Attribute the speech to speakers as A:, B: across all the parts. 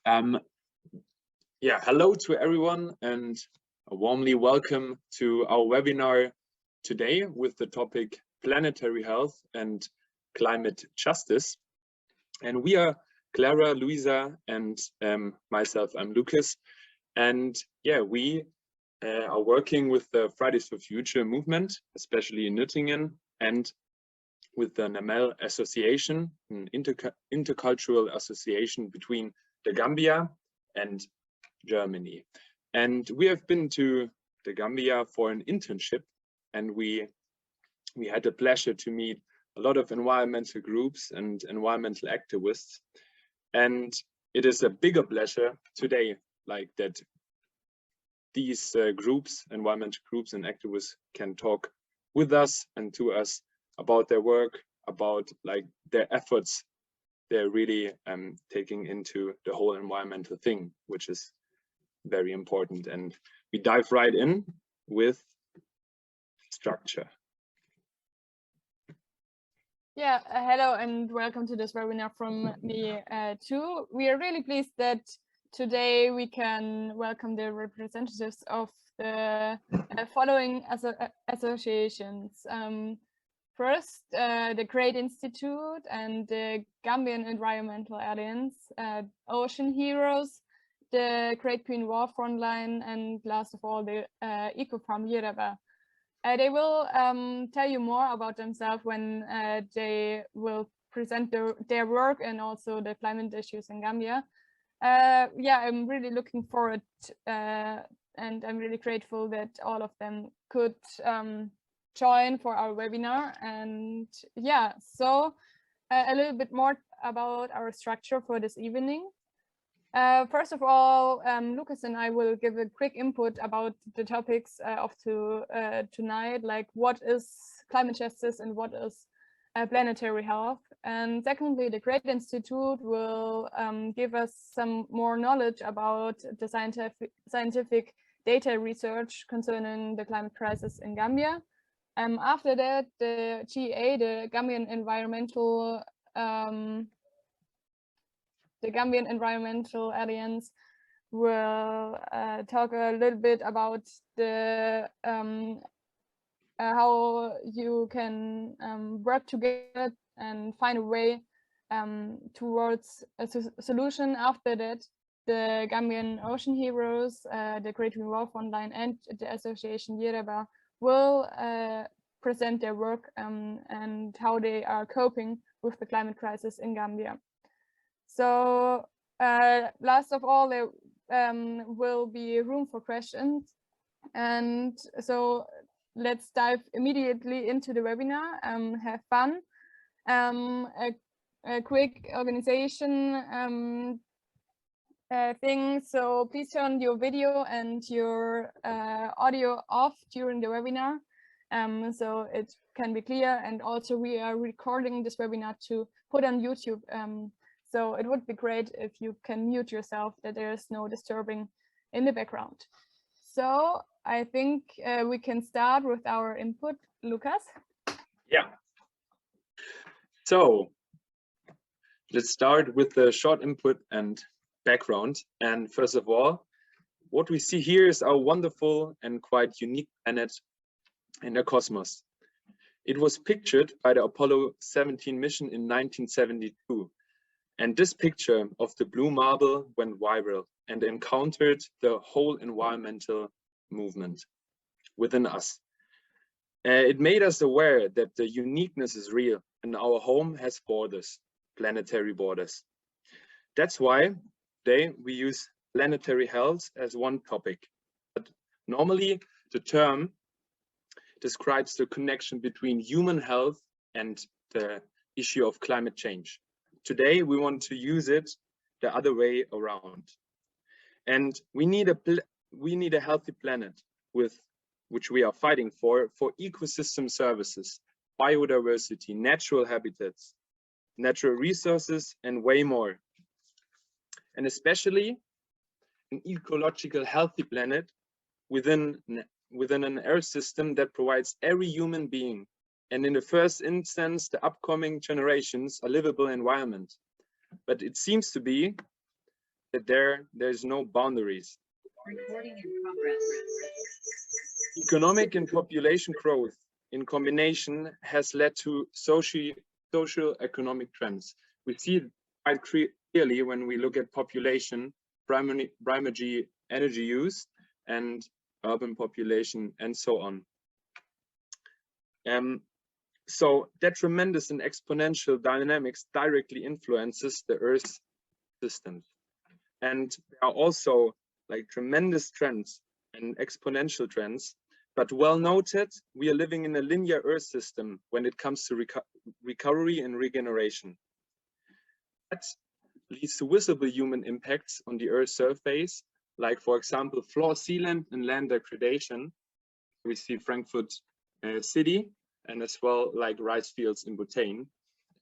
A: Hello to everyone and a warmly welcome to our webinar today with the topic Planetary Health and Climate Justice. And we are Clara, Luisa, and myself, I'm Lucas. And we are working with the Fridays for Future movement, especially in Nürtingen, and with the Namél Association, an intercultural association between the Gambia and Germany. And we have been to the Gambia for an internship, and we had the pleasure to meet a lot of environmental groups and environmental activists. And it is a bigger pleasure today, like that these groups, environmental groups and activists can talk with us and to us about their work, about like their efforts they're really taking into the whole environmental thing, which is very important. And we dive right in with structure.
B: Yeah, hello and welcome to this webinar from me too. We are really pleased that today we can welcome the representatives of the following associations. First, the G.R.E.A.T Institut and the Gambian Environmental Alliance, Ocean Heroes, the Great Green Wall Frontline, and last of all, the Eco Farm Yirabah. They will tell you more about themselves when they will present their work and also the climate issues in Gambia. I'm really looking forward and I'm really grateful that all of them could join for our webinar. And so a little bit more about our structure for this evening. First of all, Lucas and I will give a quick input about the topics of tonight, like what is climate justice and what is planetary health. And secondly, the G.R.E.A.T Institute will give us some more knowledge about the scientific data research concerning the climate crisis in Gambia. After that, the G.R.E.A., the Gambian Environmental Alliance, will talk a little bit about the how you can work together and find a way towards a solution. After that, the Gambian Ocean Heroes, the Great Green Wall Frontline, and the association Yirabah will present their work and how they are coping with the climate crisis in Gambia. So last of all, there will be room for questions. And so let's dive immediately into the webinar, have fun. A quick organization thing. So please turn your video and your audio off during the webinar so it can be clear. And also we are recording this webinar to put on YouTube. So it would be great if you can mute yourself, that there is no disturbing in the background. So I think we can start with our input, Lucas.
A: Yeah. So let's start with the short input and background. And first of all, what we see here is our wonderful and quite unique planet in the cosmos. It was pictured by the Apollo 17 mission in 1972. And this picture of the blue marble went viral and encountered the whole environmental movement within us. It made us aware that the uniqueness is real and our home has borders, planetary borders. That's why today we use planetary health as one topic. But normally the term describes the connection between human health and the issue of climate change. Today, we want to use it the other way around. And we need a healthy planet which we are fighting for ecosystem services, biodiversity, natural habitats, natural resources, and way more. And especially an ecological healthy planet within an Earth system that provides every human being, and in the first instance, the upcoming generations, a livable environment. But it seems to be that there's no boundaries.
C: Recording in progress.
A: Economic and population growth in combination has led to social economic trends. We see it quite clearly when we look at population, primary energy use, and urban population, and so on. So that tremendous and exponential dynamics directly influences the Earth's systems. And there are also like tremendous trends and exponential trends, but well noted, we are living in a linear Earth system when it comes to recovery and regeneration. That leads to visible human impacts on the Earth's surface, like for example, floor sealant and land degradation. We see Frankfurt City, and as well like rice fields in Bhutan.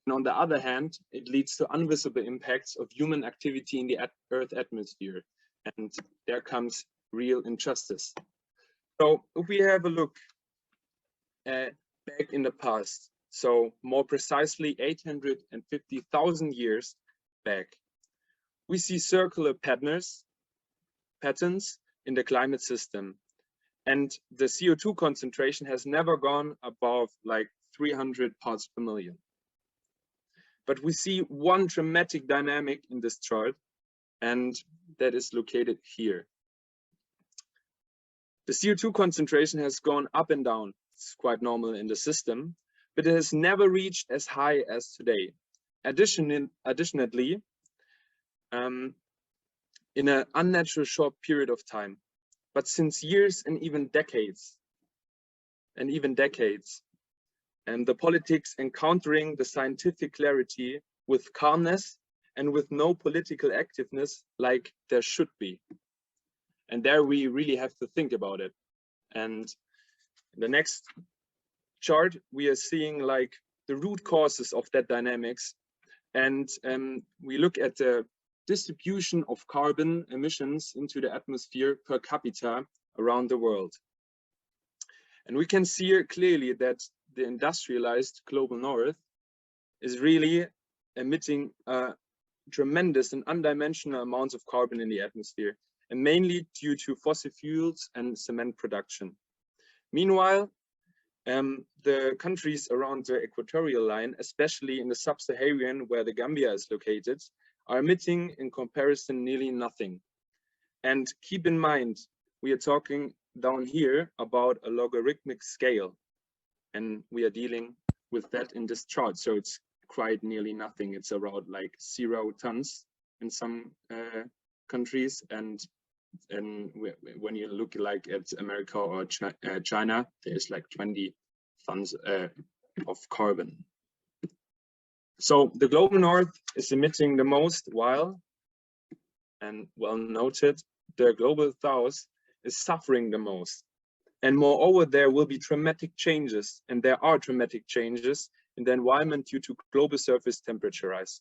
A: And on the other hand, it leads to invisible impacts of human activity in the Earth atmosphere. And there comes real injustice. So if we have a look back in the past, so more precisely 850,000 years back, we see circular patterns in the climate system. And the CO2 concentration has never gone above like 300 parts per million. But we see one dramatic dynamic in this chart, and that is located here. The CO2 concentration has gone up and down. It's quite normal in the system, but it has never reached as high as today. Additionally, in an unnatural short period of time, but since years and even decades, and the politics encountering the scientific clarity with calmness and with no political activeness like there should be. And there we really have to think about it. And the next chart, we are seeing like the root causes of that dynamics. And we look at the distribution of carbon emissions into the atmosphere per capita around the world. And we can see here clearly that the industrialized global north is really emitting tremendous and undimensional amounts of carbon in the atmosphere, and mainly due to fossil fuels and cement production. Meanwhile, the countries around the equatorial line, especially in the sub-Saharan where the Gambia is located, are emitting in comparison nearly nothing. And keep in mind, we are talking down here about a logarithmic scale, and we are dealing with that in this chart. So it's quite nearly nothing. It's around like 0 tons in some countries, and when you look like at America or China, there's like 20 tons of carbon. So the global north is emitting the most, while, and well noted, the global south is suffering the most. And moreover, there will be dramatic changes, and there are dramatic changes in the environment due to global surface temperature rise.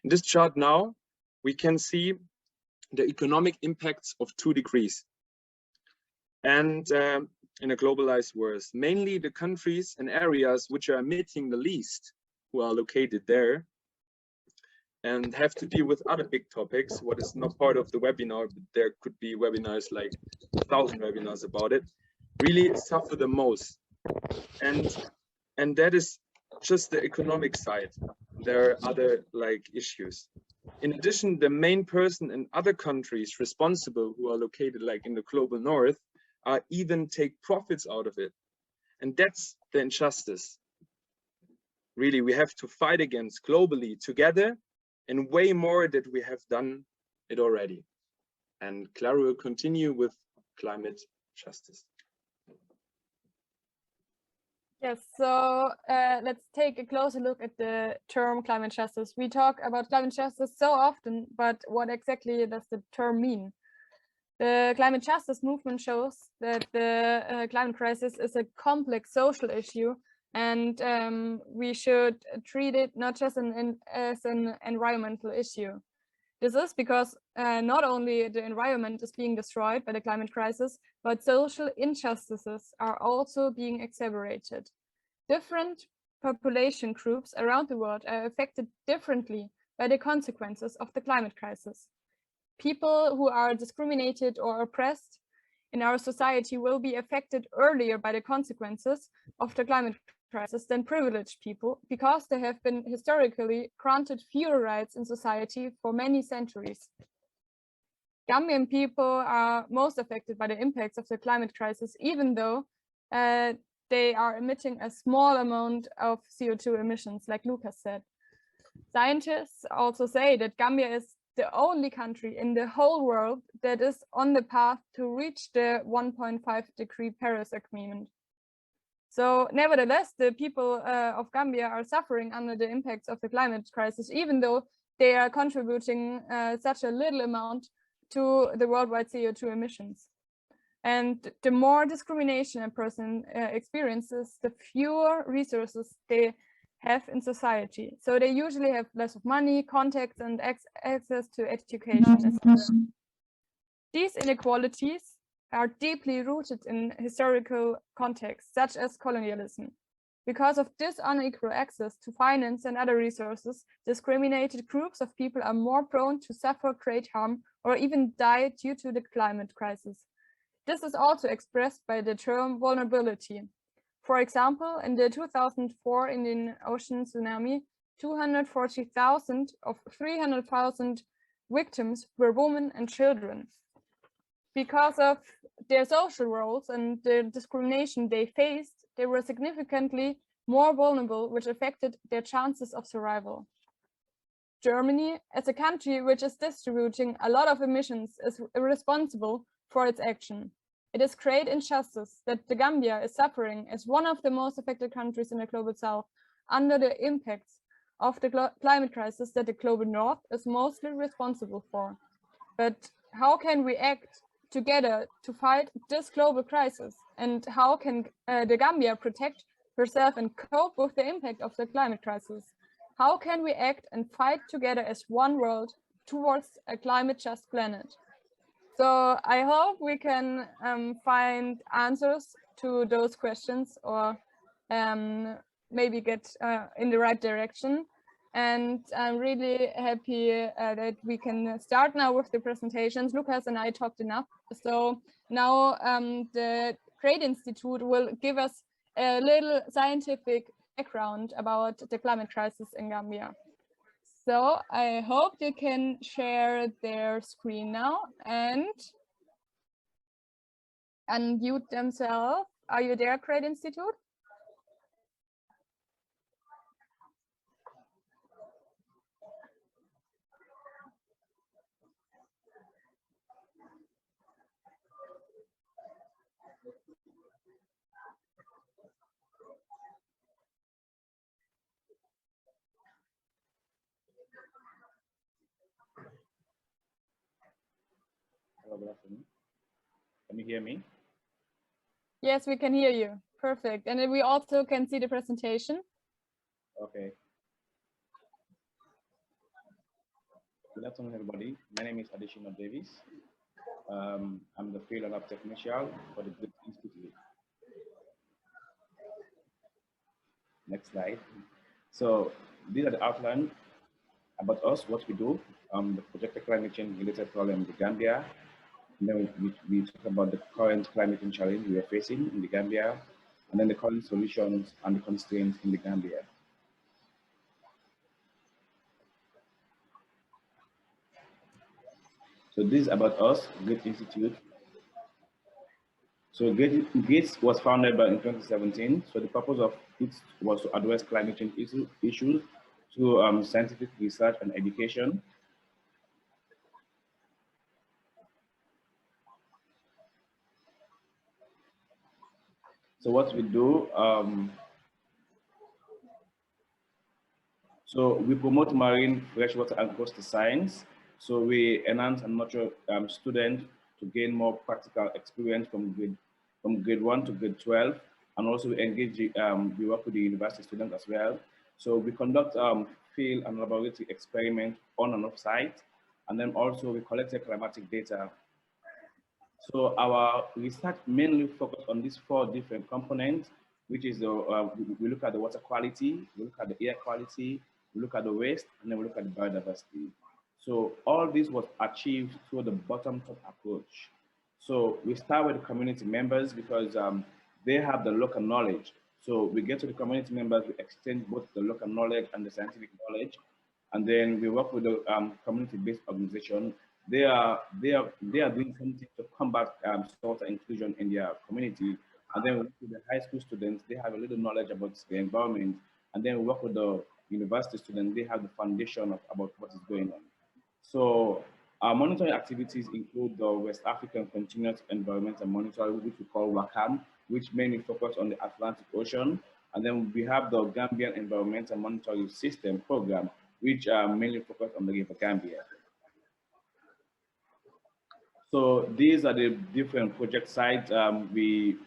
A: In this chart now, we can see the economic impacts of 2 degrees. And in a globalized world, mainly the countries and areas which are emitting the least, who are located there, and have to deal with other big topics, what is not part of the webinar, but there could be webinars, like 1,000 webinars about it, really suffer the most. And that is just the economic side. There are other like issues. In addition, the main person in other countries responsible who are located like in the global north are even take profits out of it. And that's the injustice. Really, we have to fight against globally together, and way more that we have done it already. And Clara will continue with climate justice.
B: Yes, so let's take a closer look at the term climate justice. We talk about climate justice so often, but what exactly does the term mean? The climate justice movement shows that the climate crisis is a complex social issue, and we should treat it not just as an environmental issue. This is because not only the environment is being destroyed by the climate crisis, but social injustices are also being exacerbated. Different population groups around the world are affected differently by the consequences of the climate crisis. people who are discriminated or oppressed in our society will be affected earlier by the consequences of the climate crisis than privileged people, because they have been historically granted fewer rights in society for many centuries. Gambian people are most affected by the impacts of the climate crisis, even though they are emitting a small amount of CO2 emissions, like Lucas said. Scientists also say that Gambia is the only country in the whole world that is on the path to reach the 1.5-degree Paris Agreement. So nevertheless, the people of Gambia are suffering under the impacts of the climate crisis, even though they are contributing such a little amount to the worldwide CO2 emissions. And the more discrimination a person experiences, the fewer resources they have in society. So they usually have less of money, contacts, and access to education, etc. These inequalities are deeply rooted in historical contexts, such as colonialism. Because of this unequal access to finance and other resources, discriminated groups of people are more prone to suffer great harm or even die due to the climate crisis. This is also expressed by the term vulnerability. For example, in the 2004 Indian Ocean tsunami, 240,000 of 300,000 victims were women and children. Because of their social roles and the discrimination they faced, they were significantly more vulnerable, which affected their chances of survival. Germany, as a country which is distributing a lot of emissions, is responsible for its action. It is great injustice that the Gambia is suffering as one of the most affected countries in the global south under the impacts of the climate crisis that the global north is mostly responsible for. But how can we act together to fight this global crisis? And how can the Gambia protect herself and cope with the impact of the climate crisis? How can we act and fight together as one world towards a climate just planet? So I hope we can find answers to those questions, or maybe get in the right direction. And I'm really happy that we can start now with the presentations. Lucas and I talked enough. So now the G.R.E.A.T Institute will give us a little scientific background about the climate crisis in Gambia. So I hope they can share their screen now and unmute themselves. Are you there, G.R.E.A.T Institute?
D: Hello, good afternoon. Can you hear me?
B: Yes, we can hear you. Perfect. And then we also can see the presentation.
D: Okay. Good afternoon, everybody. My name is Additional Davis. I'm the field lab technician for the G.R.E.A.T Institute. Next slide. So these are the outline about us, what we do, the projected climate change related problem in the Gambia. And then we talk about the current climate change challenge we are facing in the Gambia, and then the current solutions and the constraints in the Gambia. So this is about us, G.R.E.A.T Institute. So G.R.E.A.T was founded in 2017. So the purpose of it was to address climate change issues through scientific research and education. So what we do, so we promote marine, freshwater, and coastal science. So we enhance and nurture students to gain more practical experience from grade 1 to grade 12, and also we engage, we work with the university students as well. So we conduct field and laboratory experiments on and off site, and then also we collect climatic data. So our research mainly focus on these 4 different components, which is we look at the water quality, we look at the air quality, we look at the waste, and then we look at the biodiversity. So all this was achieved through the bottom-up approach. So we start with the community members because they have the local knowledge. So we get to the community members, we exchange both the local knowledge and the scientific knowledge, and then we work with the community-based organization. They are doing something to combat social inclusion in their community. And then we work with the high school students. They have a little knowledge about the environment. And then we work with the university students. They have the foundation about what is going on. So our monitoring activities include the West African Continuous Environmental Monitoring, which we call WACAM, which mainly focus on the Atlantic Ocean. And then we have the Gambian Environmental Monitoring System program, which mainly focus on the River Gambia. So these are the different project sites we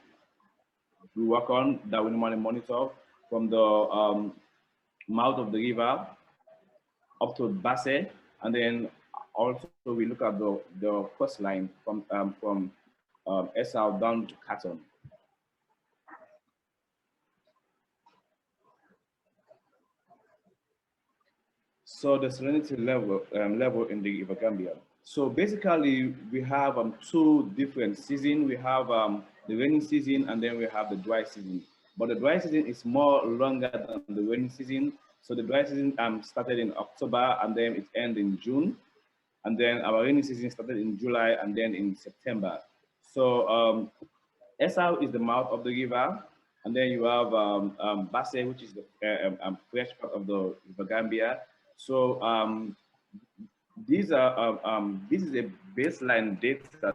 D: work on that we normally monitor, from the mouth of the river up to Basse, and then also we look at the coastline from Esau down to Canton. So the salinity level in the River Gambia. So basically, we have two different seasons. We have the rainy season, and then we have the dry season. But the dry season is more longer than the rainy season. So the dry season started in October, and then it ended in June. And then our rainy season started in July, and then in September. So Esau is the mouth of the river, and then you have Basse, which is the fresh part of the River Gambia. So this is a baseline data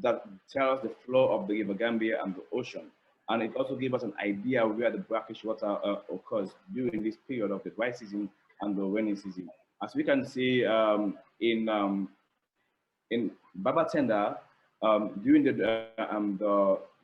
D: that tells the flow of the River Gambia and the ocean, and it also gives us an idea where the brackish water occurs during this period of the dry season and the rainy season. As we can see in Babatenda, during the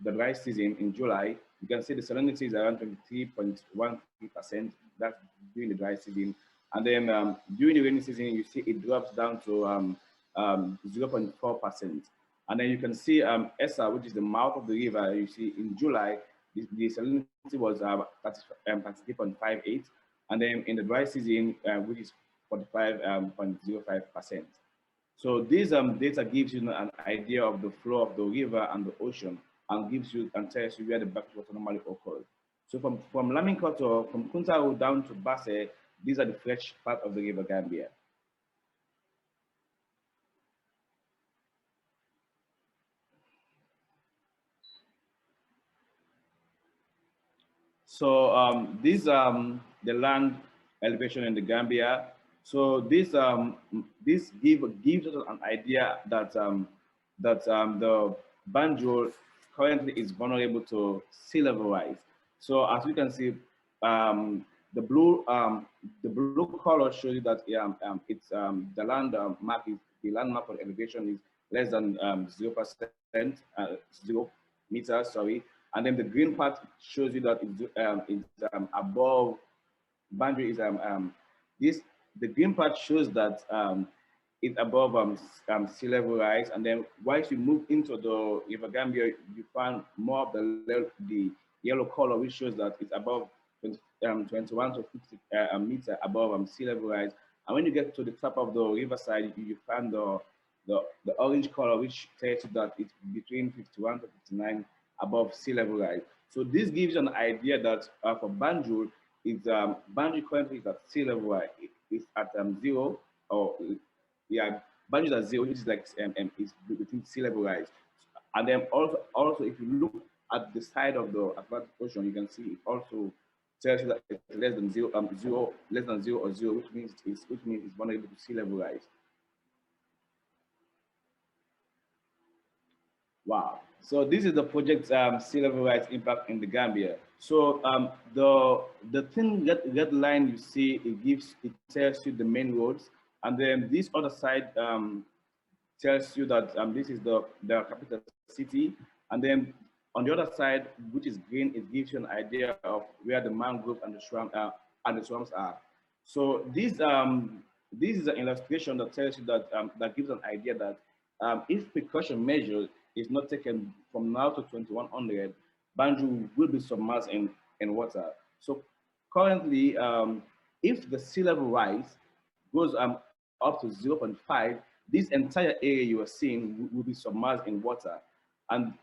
D: dry season in July, you can see the salinity is around 23.13%. That's during the dry season. And then during the rainy season, you see it drops down to 0.4%. And then you can see Esa, which is the mouth of the river. You see in July, the salinity was 33.58. And then in the dry season, which is 45.05%. So this data gives you an idea of the flow of the river and the ocean, and gives you and tells you where the backwater normally occurs. So from Laminkoto, from Kuntao down to Basse, these are the fresh part of the River Gambia. So this the land elevation in the Gambia. So this gives us an idea that the Banjul currently is vulnerable to sea level rise. So as we can see, the blue color shows you that it's the land map is the land map of elevation is less than 0%, 0 meters, sorry. And then the green part shows you that it's above boundary is the green part shows that it's above sea level rise. And then once you move into the River Gambia, you find more of the yellow color, which shows that it's above 21 to 50 meters above sea level rise. And when you get to the top of the riverside, you find the orange color, which tells you that it's between 51 to 59 above sea level rise. So this gives you an idea that for Banjul, Banjul currently is at sea level rise. It's at 0, or yeah, Banjul is at 0, which is like is between sea level rise. And then also if you look at the side of the Atlantic Ocean, you can see it also tells you that it's less than 0, less than 0 or 0, which means it's vulnerable to sea level rise. Wow. So this is the project sea level rise impact in the Gambia. So the thin red line you see, it tells you the main roads, and then this other side tells you that this is the capital city, and then on the other side, which is green, it gives you an idea of where the mangrove and the swamps are. So this is an illustration that tells you that that gives an idea that if precaution measures is not taken from now to 2100, Banjul will be submerged in water. So currently, if the sea level rise goes up to 0.5, this entire area you are seeing will be submerged in water. And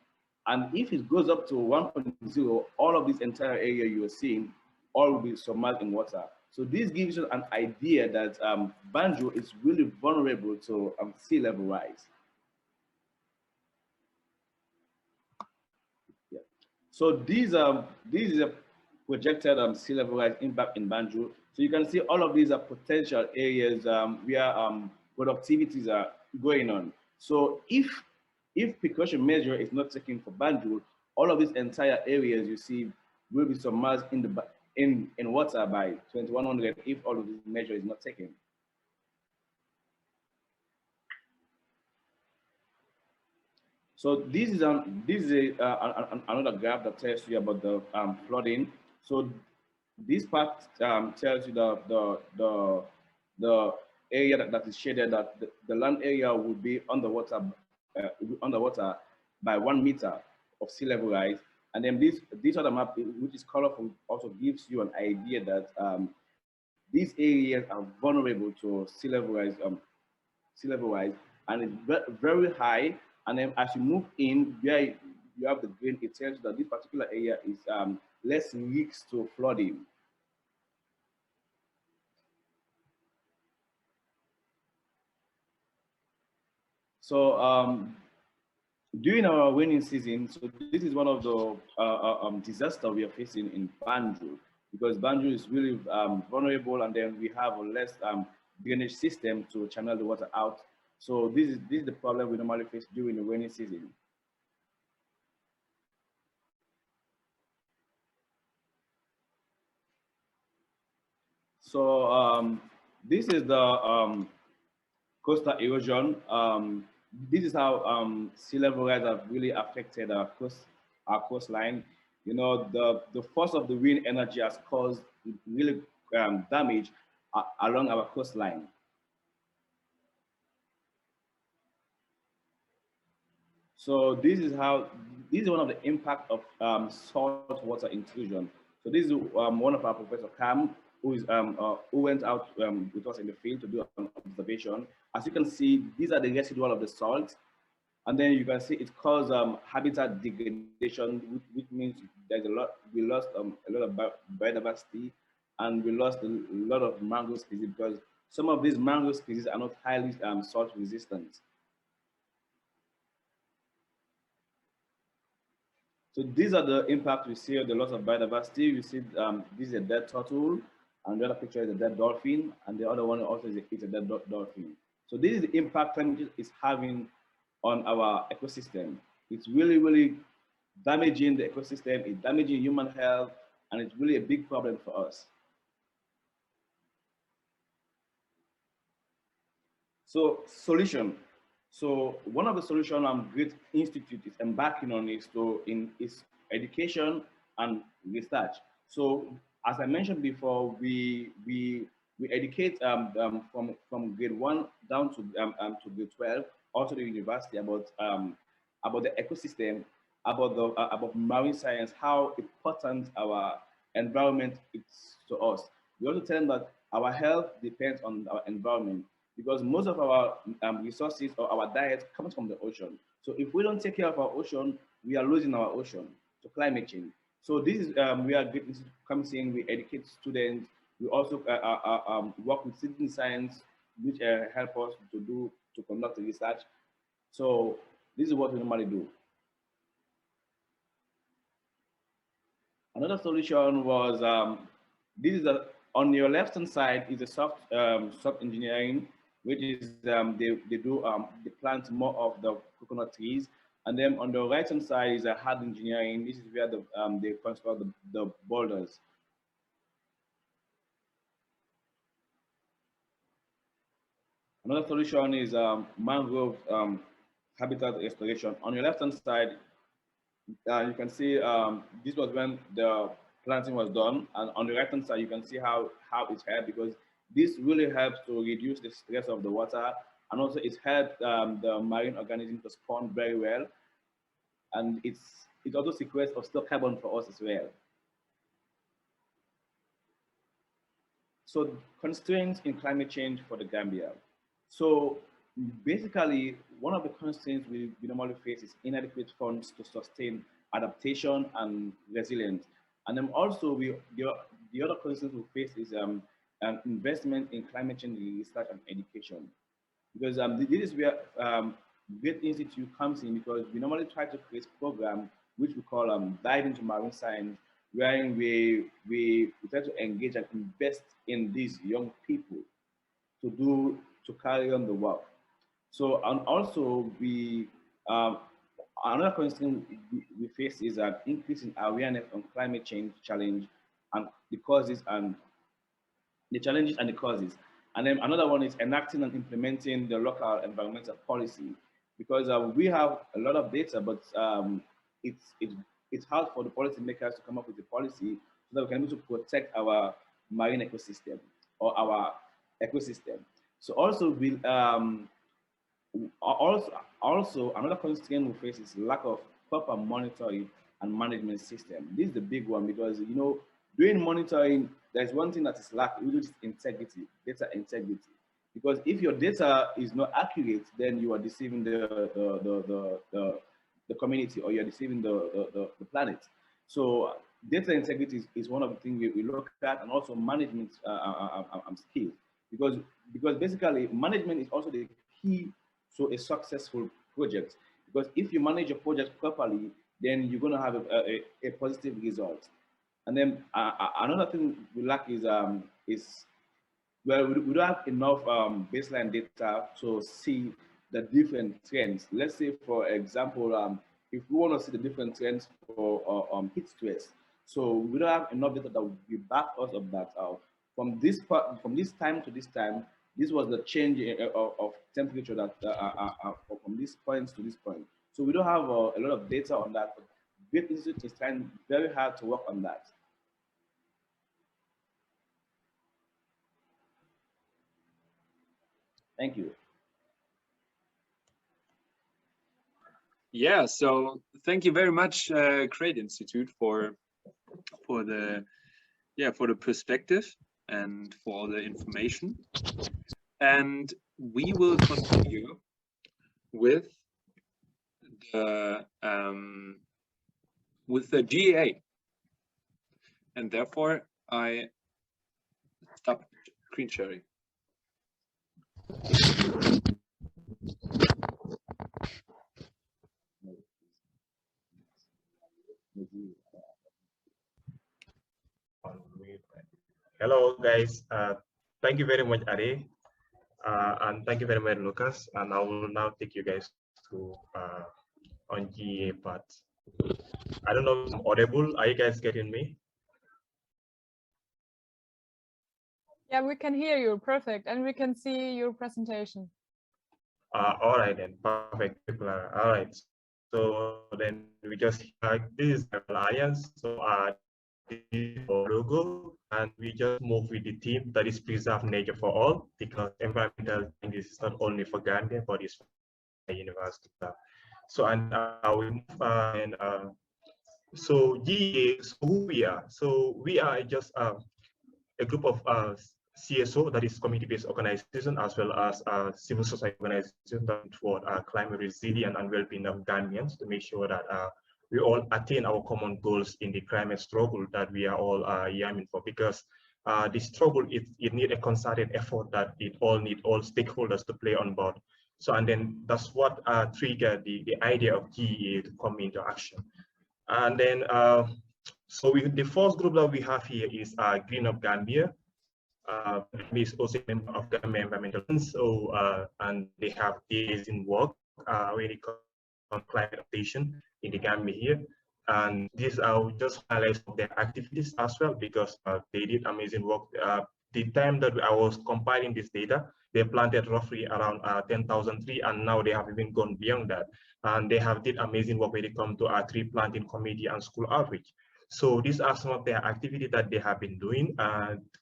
D: if it goes up to 1.0, all of this entire area you are seeing all will be submerged in water. So this gives you an idea that Banjul is really vulnerable to sea level rise. Yeah. So this is a projected sea level rise impact in Banjul. So you can see all of these are potential areas where productivities are going on. So if precaution measure is not taken for Banjul, all of these entire areas you see will be submerged in water by 2100 if all of this measure is not taken. So this is another graph that tells you about the flooding. So this part tells you the area that is shaded, that the land area will be underwater by 1 meter of sea level rise. And then this other map, which is colorful, also gives you an idea that these areas are vulnerable to sea level rise, and it's very high. And then as you move in, where you have the green, it tells you that this particular area is less risk to flooding. So during our rainy season, so this is one of the disasters we are facing in Banjul, because Banjul is really vulnerable, and then we have a less drainage system to channel the water out. So this is the problem we normally face during the rainy season. So this is the coastal erosion. This is how sea level rise have really affected our coastline. You know, the force of the wind energy has caused really damage along our coastline. So this is one of the impact of salt water intrusion. So this is one of our Professor Kaum, who went out with us in the field to do an observation. As you can see, these are the residual of the salt. And then you can see it caused habitat degradation, which means we lost a lot of biodiversity, and we lost a lot of mangrove species, because some of these mangrove species are not highly salt resistant. So these are the impacts we see of the loss of biodiversity. We see this is a dead turtle, and the other picture is a dead dolphin, and the other one also is a dead dolphin. So this is the impact climate change is having on our ecosystem. It's really, really damaging the ecosystem, it's damaging human health, and it's really a big problem for us. So solution. So one of the solutions G.R.E.A.T Institute is embarking on is education and research. So as I mentioned before, we educate from grade 1 down to grade 12, also the university, about the ecosystem, about marine science, how important our environment is to us. We also tell them that our health depends on our environment, because most of our resources or our diet comes from the ocean. So if we don't take care of our ocean, we are losing our ocean to climate change. So this is we are getting comes in. We educate students. We also work with citizen science, which help us to conduct the research. So this is what we normally do. Another solution was this is on your left hand side is a soft engineering, which is they plant more of the coconut trees, and then on the right hand side is a hard engineering. This is where they construct the boulders. Another solution is mangrove habitat restoration. On your left hand side, you can see this was when the planting was done, and on the right hand side you can see how it helped, because this really helps to reduce the stress of the water, and also it helped the marine organisms to spawn very well, and it also sequesters still carbon for us as well. So constraints in climate change for the Gambia. So basically, one of the constraints we normally face is inadequate funds to sustain adaptation and resilience. And then also the other constraint we face is investment in climate change research and education. Because this is where G.R.E.A.T Institute comes in, because we normally try to create programs which we call Dive into Marine Science, wherein we try to engage and invest in these young people to carry on the work. So, and also another constraint we face is an increase in awareness on climate change challenge and the causes and the challenges and the causes. And then another one is enacting and implementing the local environmental policy, because we have a lot of data, but it's hard for the policymakers to come up with a policy so that we can be able to protect our marine ecosystem or our ecosystem. So also another constraint we face is lack of proper monitoring and management system. This is the big one, because doing monitoring, there's one thing that is lacking, which is integrity, data integrity. Because if your data is not accurate, then you are deceiving the community, or you're deceiving the planet. So data integrity is one of the things we look at, and also management skills. Because basically management is also the key to a successful project. Because if you manage your project properly, then you're going to have a positive result. And then another thing we lack is well, we don't have enough baseline data to see the different trends. Let's say, for example, if we want to see the different trends for heat stress, so we don't have enough data that will back us of that. From this time to this time, this was the change of temperature that from this point to this point. So we don't have a lot of data on that. G.R.E.A.T Institute is trying very hard to work on that. Thank you.
A: Yeah, so thank you very much, G.R.E.A.T Institute, for the perspective and for all the information. And we will continue with the G.R.E.A.T, and therefore I stop screen sharing.
E: Hello guys, thank you very much, Ari, and thank you very much, Lucas. And I will now take you guys to on G.R.E.A.T part. I don't know if I'm audible. Are you guys getting me?
B: Yeah, we can hear you perfect, and we can see your presentation.
E: All right then, perfect. All right, so then we just this is the alliance. So this is our logo, and we just move with the theme that is preserve nature for all, because environmental change is not only for Gambia but it's for the university. So and we move so G.R.E.A.T, so who we are? So we are just a group of CSO, that is community-based organization, as well as civil society organization that toward climate resilience and well-being of Gambians, to make sure that we all attain our common goals in the climate struggle that we are all yearning for. Because the struggle, it needs a concerted effort that it all need all stakeholders to play on board. So, and then that's what triggered the idea of G.R.E.A.T to come into action. And then, so the first group that we have here is Green Up Gambia. Is also a member of Gambian Environmental Alliance. So, and they have days in work when it comes to climate adaptation in the Gambia here. And these are just highlights of their activities as well, because they did amazing work. The time that I was compiling this data, they planted roughly around 10,000 trees, and now they have even gone beyond that. And they have did amazing work when it comes to tree planting committee and school outreach. So these are some of their activities that they have been doing,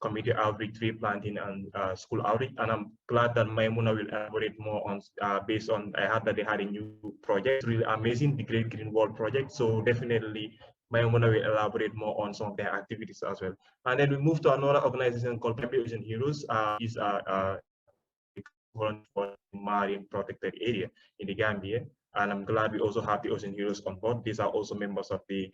E: community outreach, tree planting, and school outreach. And I'm glad that Maimuna will elaborate more on, based on, I heard that they had a new project, really amazing, the Great Green Wall project. So definitely Maimuna will elaborate more on some of their activities as well. And then we move to another organization called Gambia Heroes. These are volunteer for the marine protected area in the Gambia. And I'm glad we also have the Ocean Heroes on board. These are also members of the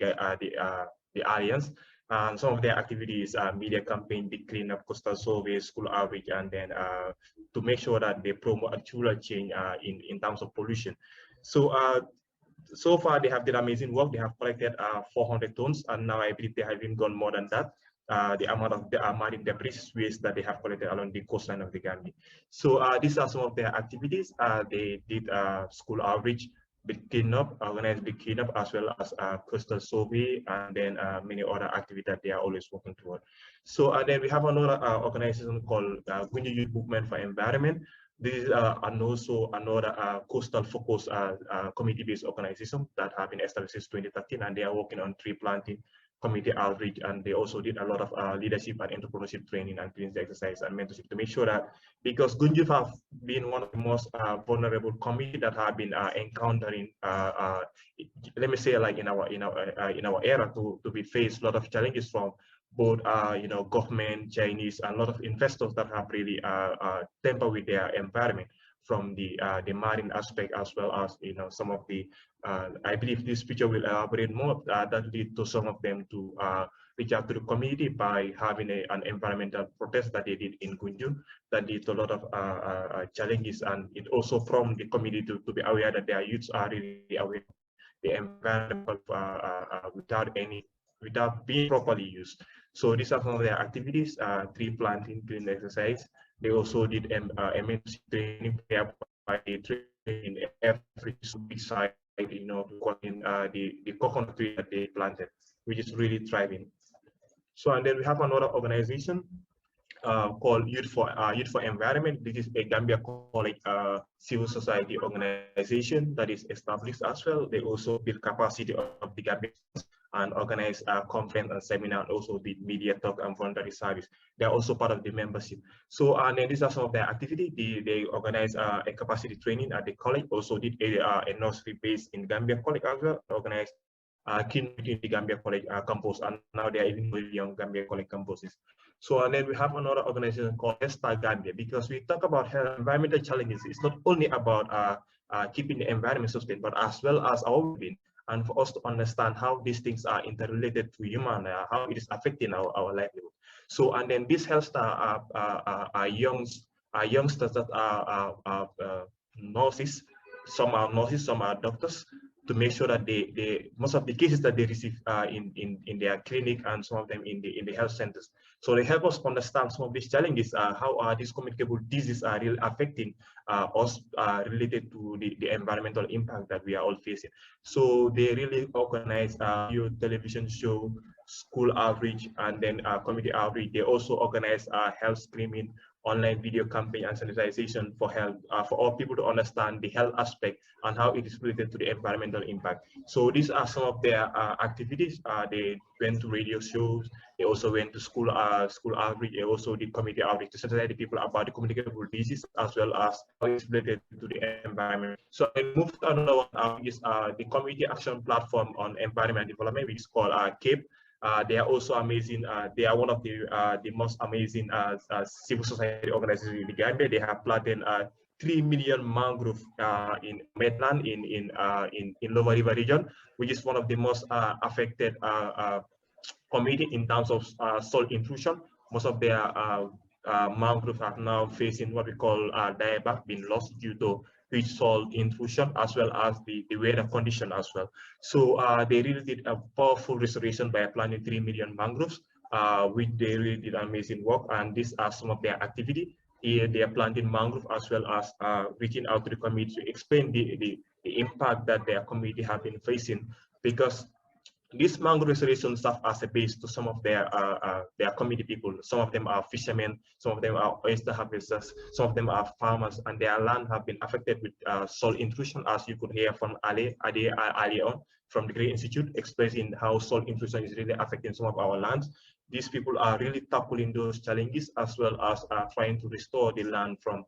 E: Alliance. And some of their activities are media campaign, the cleanup, coastal surveys, school outreach, and then to make sure that they promote actual change in terms of pollution. So so far they have done amazing work. They have collected 400 tons, and now I believe they have even gone more than that. The amount of the marine debris waste that they have collected along the coastline of the Gambia. So these are some of their activities. They did school outreach, big cleanup, organized big cleanup, as well as coastal survey, and then many other activities that they are always working toward. So then we have another organization called Gunju Youth Movement for Environment. This is and also another coastal focus community-based organization that have been established since 2013, and they are working on tree planting, community outreach, and they also did a lot of leadership and entrepreneurship training and community exercise and mentorship to make sure that, because Gunju have been one of the most vulnerable communities that have been encountering, let me say, like in our era, to be faced a lot of challenges from both government, Chinese, and a lot of investors that have really tampered with their environment, from the marine aspect, as well as some of the I believe this picture will elaborate more that lead to some of them to reach out to the community by having an environmental protest that they did in Gunju that lead to a lot of challenges, and it also from the community to be aware that their youths are really aware of the environment without being properly used. So these are some of their activities: tree planting, green exercise. They also did MNC training, by training every big site, in the coconut tree that they planted, which is really thriving. So, and then we have another organization called Youth for Environment. This is a Gambia college civil society organization that is established as well. They also build capacity of the Gambians and organize conference and seminar, and also the media talk and voluntary service. They are also part of the membership. So, and then these are some of their activities. They organize a capacity training at the college. Also did a nursery based in Gambia College as well. Organized in the Gambia College campus, and now they are even really young Gambia College campuses. So, and then we have another organization called statt Gambia, because we talk about environmental challenges. It's not only about keeping the environment sustained, but as well as our well-being, and for us to understand how these things are interrelated to human, how it is affecting our livelihood. So, and then this helps youngsters that are nurses. Some are nurses, some are doctors, to make sure that most of the cases that they receive in their clinic, and some of them in the health centers. So they help us understand some of these challenges, how are these communicable diseases are really affecting us related to the environmental impact that we are all facing. So they really organize video, television show, school outreach, and then community outreach. They also organize health screening, online video campaign, and sensitization for health, for all people to understand the health aspect and how it is related to the environmental impact. So these are some of their activities. They went to radio shows. They also went to school outreach. They also did community outreach to sensitize the people about the communicable disease, as well as how it's related to the environment. So I moved to another one, which is the Community Action Platform on Environment Development, which is called G.R.E.A.T. They are also amazing. They are one of the most amazing civil society organizations in the Gambia. They have planted 3 million mangrove in Midland in Lower River region, which is one of the most affected community in terms of soil intrusion. Most of their mangrove are now facing what we call dieback, being lost due to rich soil intrusion, as well as the weather condition as well. So they really did a powerful restoration by planting 3 million mangroves, which they really did amazing work. And these are some of their activity. Here they are planting mangrove, as well as reaching out to the community to explain the impact that their community have been facing, because this mangrove restoration serve as a base to some of their community people. Some of them are fishermen, some of them are oyster harvesters, some of them are farmers, and their land have been affected with soil intrusion, as you could hear from Ali earlier on from the G.R.E.A.T Institute, expressing how soil intrusion is really affecting some of our lands. These people are really tackling those challenges, as well as trying to restore the land from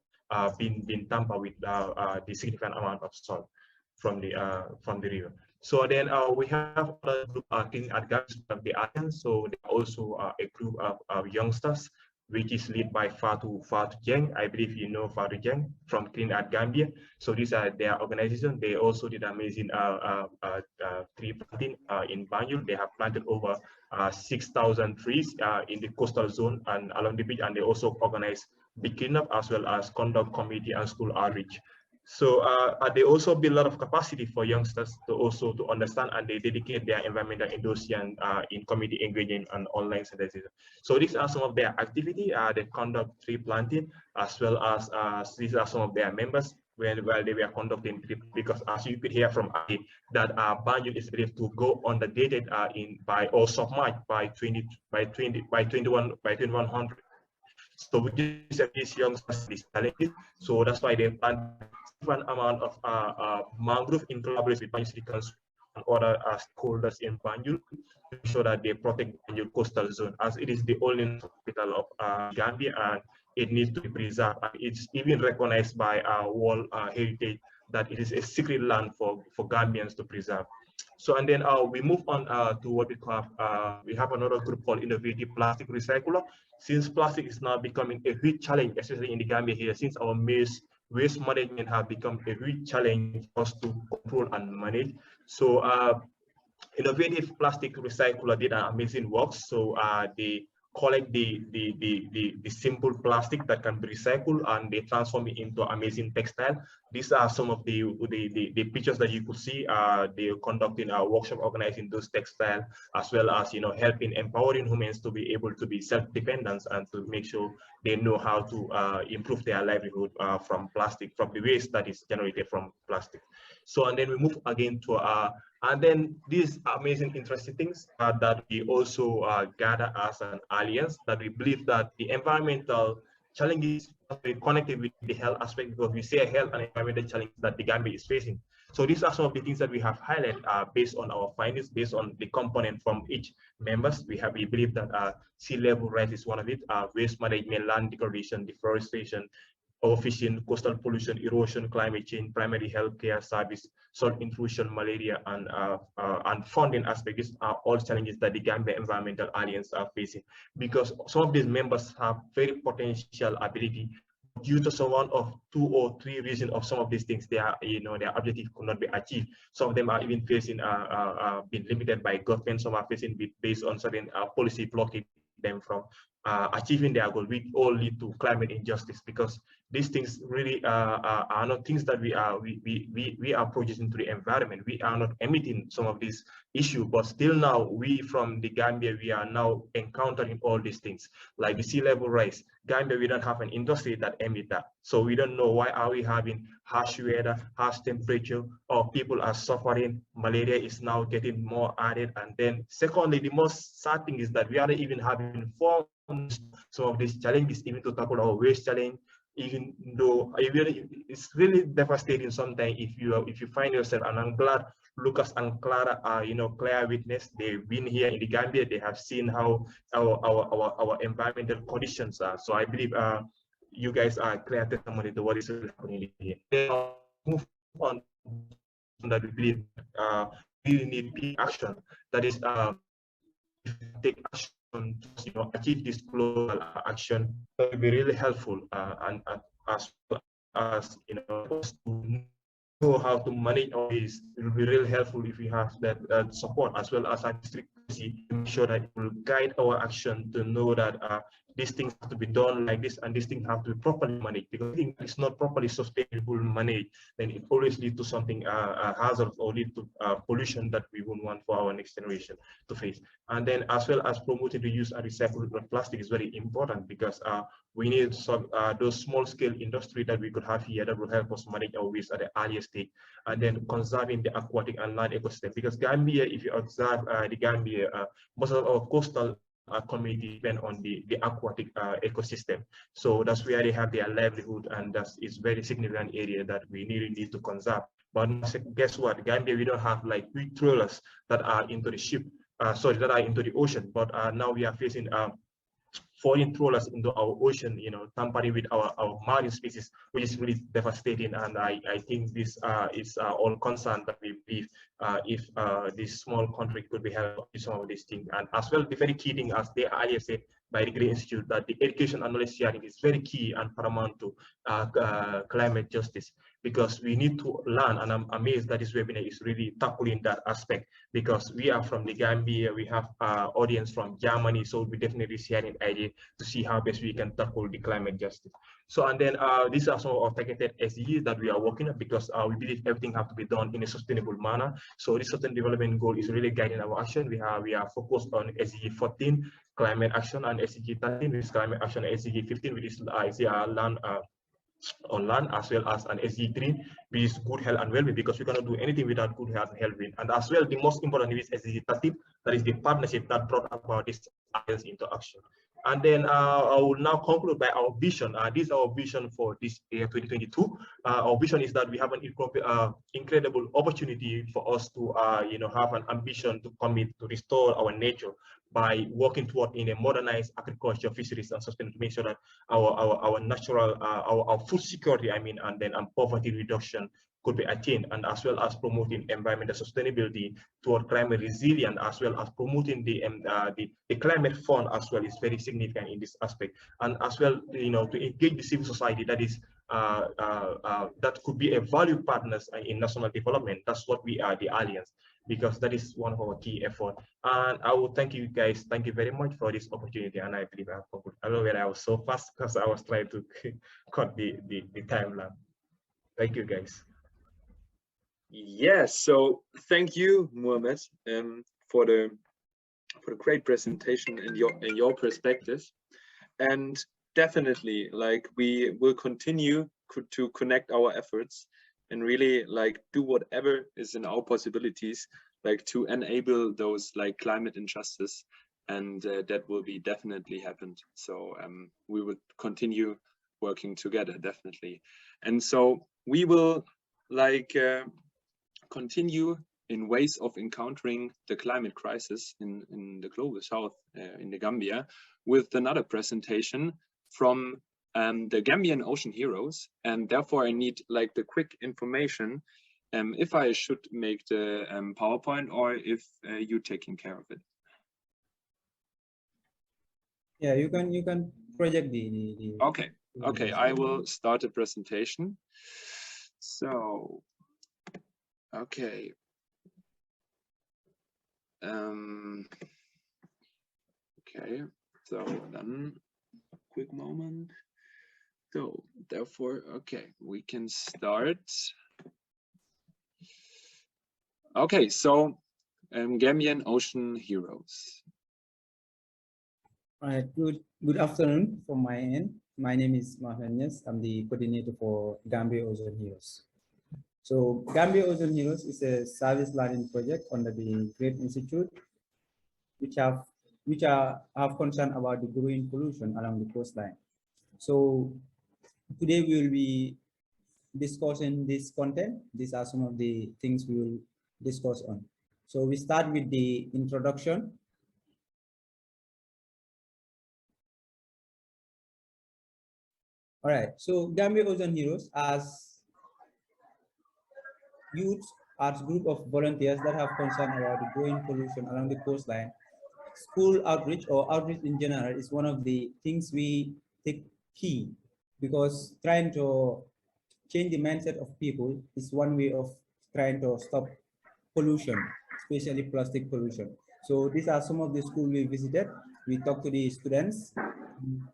E: being tampered with the significant amount of soil from the river. So then we have a group acting at Gambia of the Alliance. So they are also a group of youngsters which is led by Fatou Jeng. I believe you know Fatou Jeng from G.R.E.A.T Gambia. So these are their organization. They also did amazing tree planting in Banjul. They have planted over 6,000 trees in the coastal zone and along the beach, and they also organize big cleanup as well as conduct community and school outreach. So they also build a lot of capacity for youngsters to also to understand, and they dedicate their environmental enthusiasm in community engagement and online sensitization. So these are some of their activity. They conduct tree planting as well as these are some of their members while they were conducting tree, because as you could hear from Ali, that Banjul is believed to go underdated by or submerged by 2100. So we just have these youngsters these challenges. So that's why they plant different amount of mangrove in collaboration with Banjul City Council and other stakeholders in Banjul to ensure that they protect Banjul coastal zone, as it is the only capital of Gambia and it needs to be preserved. And it's even recognized by World Heritage that it is a secret land for Gambians to preserve. So and then we move on to what we have another group called Innovative Plastic Recycler. Since plastic is now becoming a huge challenge, especially in the Gambia here, since our waste management have become a huge challenge for us to control and manage. So Innovative Plastic Recycler did an amazing work. So they collect the simple plastic that can be recycled and they transform it into amazing textile. These are some of the pictures that you could see. They're conducting a workshop organizing those textiles, as well as helping empowering humans to be able to be self-dependent and to make sure they know how to improve their livelihood from plastic, from the waste that is generated from plastic. So and then we move again to and then these amazing, interesting things that we also gather as an alliance, that we believe that the environmental challenges are connected with the health aspect, because we see a health and environmental challenge that the Gambia is facing. So these are some of the things that we have highlighted based on our findings, based on the component from each members. We believe that sea level rise is one of it, waste management, land degradation, deforestation, overfishing, coastal pollution, erosion, climate change, primary health care service, salt intrusion, malaria, and funding aspects are all challenges that the Gambia Environmental Alliance are facing, because some of these members have very potential ability. Due to some one of 2 or 3 reasons of some of these things, their objective could not be achieved. Some of them are even facing being limited by government. Some are facing based on certain policy blocking them from achieving their goal, which all lead to climate injustice, because these things really are not things that we are producing to the environment. We are not emitting some of these issues, but still now we from the Gambia, we are now encountering all these things like the sea level rise. Gambia, we don't have an industry that emit that, so we don't know why are we having harsh weather, harsh temperature, or people are suffering. Malaria is now getting more added, and then secondly, the most sad thing is that we are not even having some of these challenges, even to tackle our waste challenge. Even though it's really devastating sometimes if you find yourself, and I'm glad Lucas and Clara are clear witness. They've been here in the Gambia. They have seen how our environmental conditions are. So I believe you guys are clear testimony to what is happening here. Then I'll move on that we believe we need action. That is take action to achieve this global action. It will be really helpful and as well as to know how to manage all this. It will be really helpful if we have that support, as well as district policy, to make sure that it will guide our action to know that these things have to be done like this, and these things have to be properly managed. Because if it's not properly sustainable managed, then it always leads to something hazardous, or lead to pollution that we won't want for our next generation to face. And then as well as promoting the use and recycling of plastic is very important, because we need some those small scale industry that we could have here that will help us manage our waste at the earliest stage, and then conserving the aquatic and land ecosystem. Because Gambia, if you observe the Gambia, most of our coastal community depend on the aquatic ecosystem. So that's where they have their livelihood, and that is very significant area that we really need to conserve. But guess what? Gambia, we don't have like big trawlers that are into the ship, that are into the ocean. But now we are facing foreign trawlers into our ocean, tampering with our marine species, which is really devastating. And I think this is all concern that we believe if this small country could be helped with some of these things. And as well, the very key thing, as they earlier said, by the G.R.E.A.T Institute, that the education and knowledge sharing is very key and paramount to climate justice, because we need to learn, and I'm amazed that this webinar is really tackling that aspect, because we are from the Gambia, we have audience from Germany, so we definitely sharing idea to see how best we can tackle the climate justice. So, and then these are some of our targeted SDGs that we are working on, because we believe everything has to be done in a sustainable manner. So this sustainable development goal is really guiding our action. We are focused on SDG 14, climate action, and SDG 13, which is climate action, and SDG 15, which is land on land, as well as an SDG 3, which is good health and well-being, because we cannot do anything without good health and well-being. And as well, the most important is SDG 13, that is the partnership that brought about this alliance into action. And then I will now conclude by our vision. This is our vision for this year 2022. Our vision is that we have an incredible opportunity for us to have an ambition to commit to restore our nature by working toward in a modernized agriculture, fisheries, and sustainability, to make sure that our natural our food security, and then poverty reduction could be attained, and as well as promoting environmental sustainability toward climate resilience, as well as promoting the climate fund as well is very significant in this aspect, and as well to engage the civil society that is that could be a value partners in national development. That's what we are, the Alliance, because that is one of our key efforts. And I will thank you guys. Thank you very much for this opportunity. And I believe I have, I don't know whether I was so fast because I was trying to cut the timeline. Thank you guys.
A: Yes, so thank you, Mohamed, for the great presentation in your perspective, and definitely, like, we will continue to connect our efforts and really do whatever is in our possibilities, to enable those climate injustice, and that will be definitely happened. So we would continue working together, definitely. And so we will continue in ways of encountering the climate crisis in the global south, in the Gambia, with another presentation from the Gambian Ocean Heroes. And therefore I need the quick information if I should make the PowerPoint, or if you're taking care of it.
F: Yeah, you can project the
A: okay, I will start the presentation. So okay. Okay, so then quick moment. So therefore, okay, we can start. Okay, so Gambian Ocean Heroes.
F: All right, good afternoon from my end. My name is Mahanias. I'm the coordinator for Gambian Ocean Heroes. So Gambian Ocean Heroes is a service learning project under the G.R.E.A.T Institute, which have concern about the growing pollution along the coastline. So today we will be discussing this content. These are some of the things we will discuss on. So we start with the introduction. All right, so Gambian Ocean Heroes as youth arts group of volunteers that have concern about the growing pollution along the coastline. School outreach, or outreach in general, is one of the things we take key, because trying to change the mindset of people is one way of trying to stop pollution, especially plastic pollution. So these are some of the schools we visited. We talked to the students,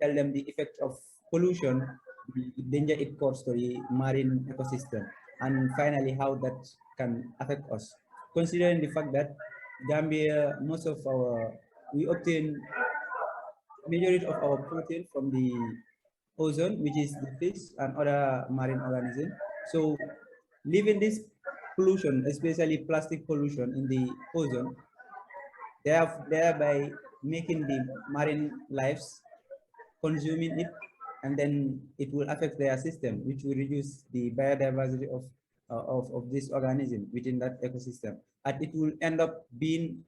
F: tell them the effect of pollution, the danger it causes to the marine ecosystem, and finally how that can affect us. Considering the fact that Gambia, we obtain majority of our protein from the ozone, which is the fish and other marine organisms. So leaving this pollution, especially plastic pollution, in the ozone, thereby making the marine lives consuming it, and then it will affect their system, which will reduce the biodiversity of this organism within that ecosystem. And it will end up being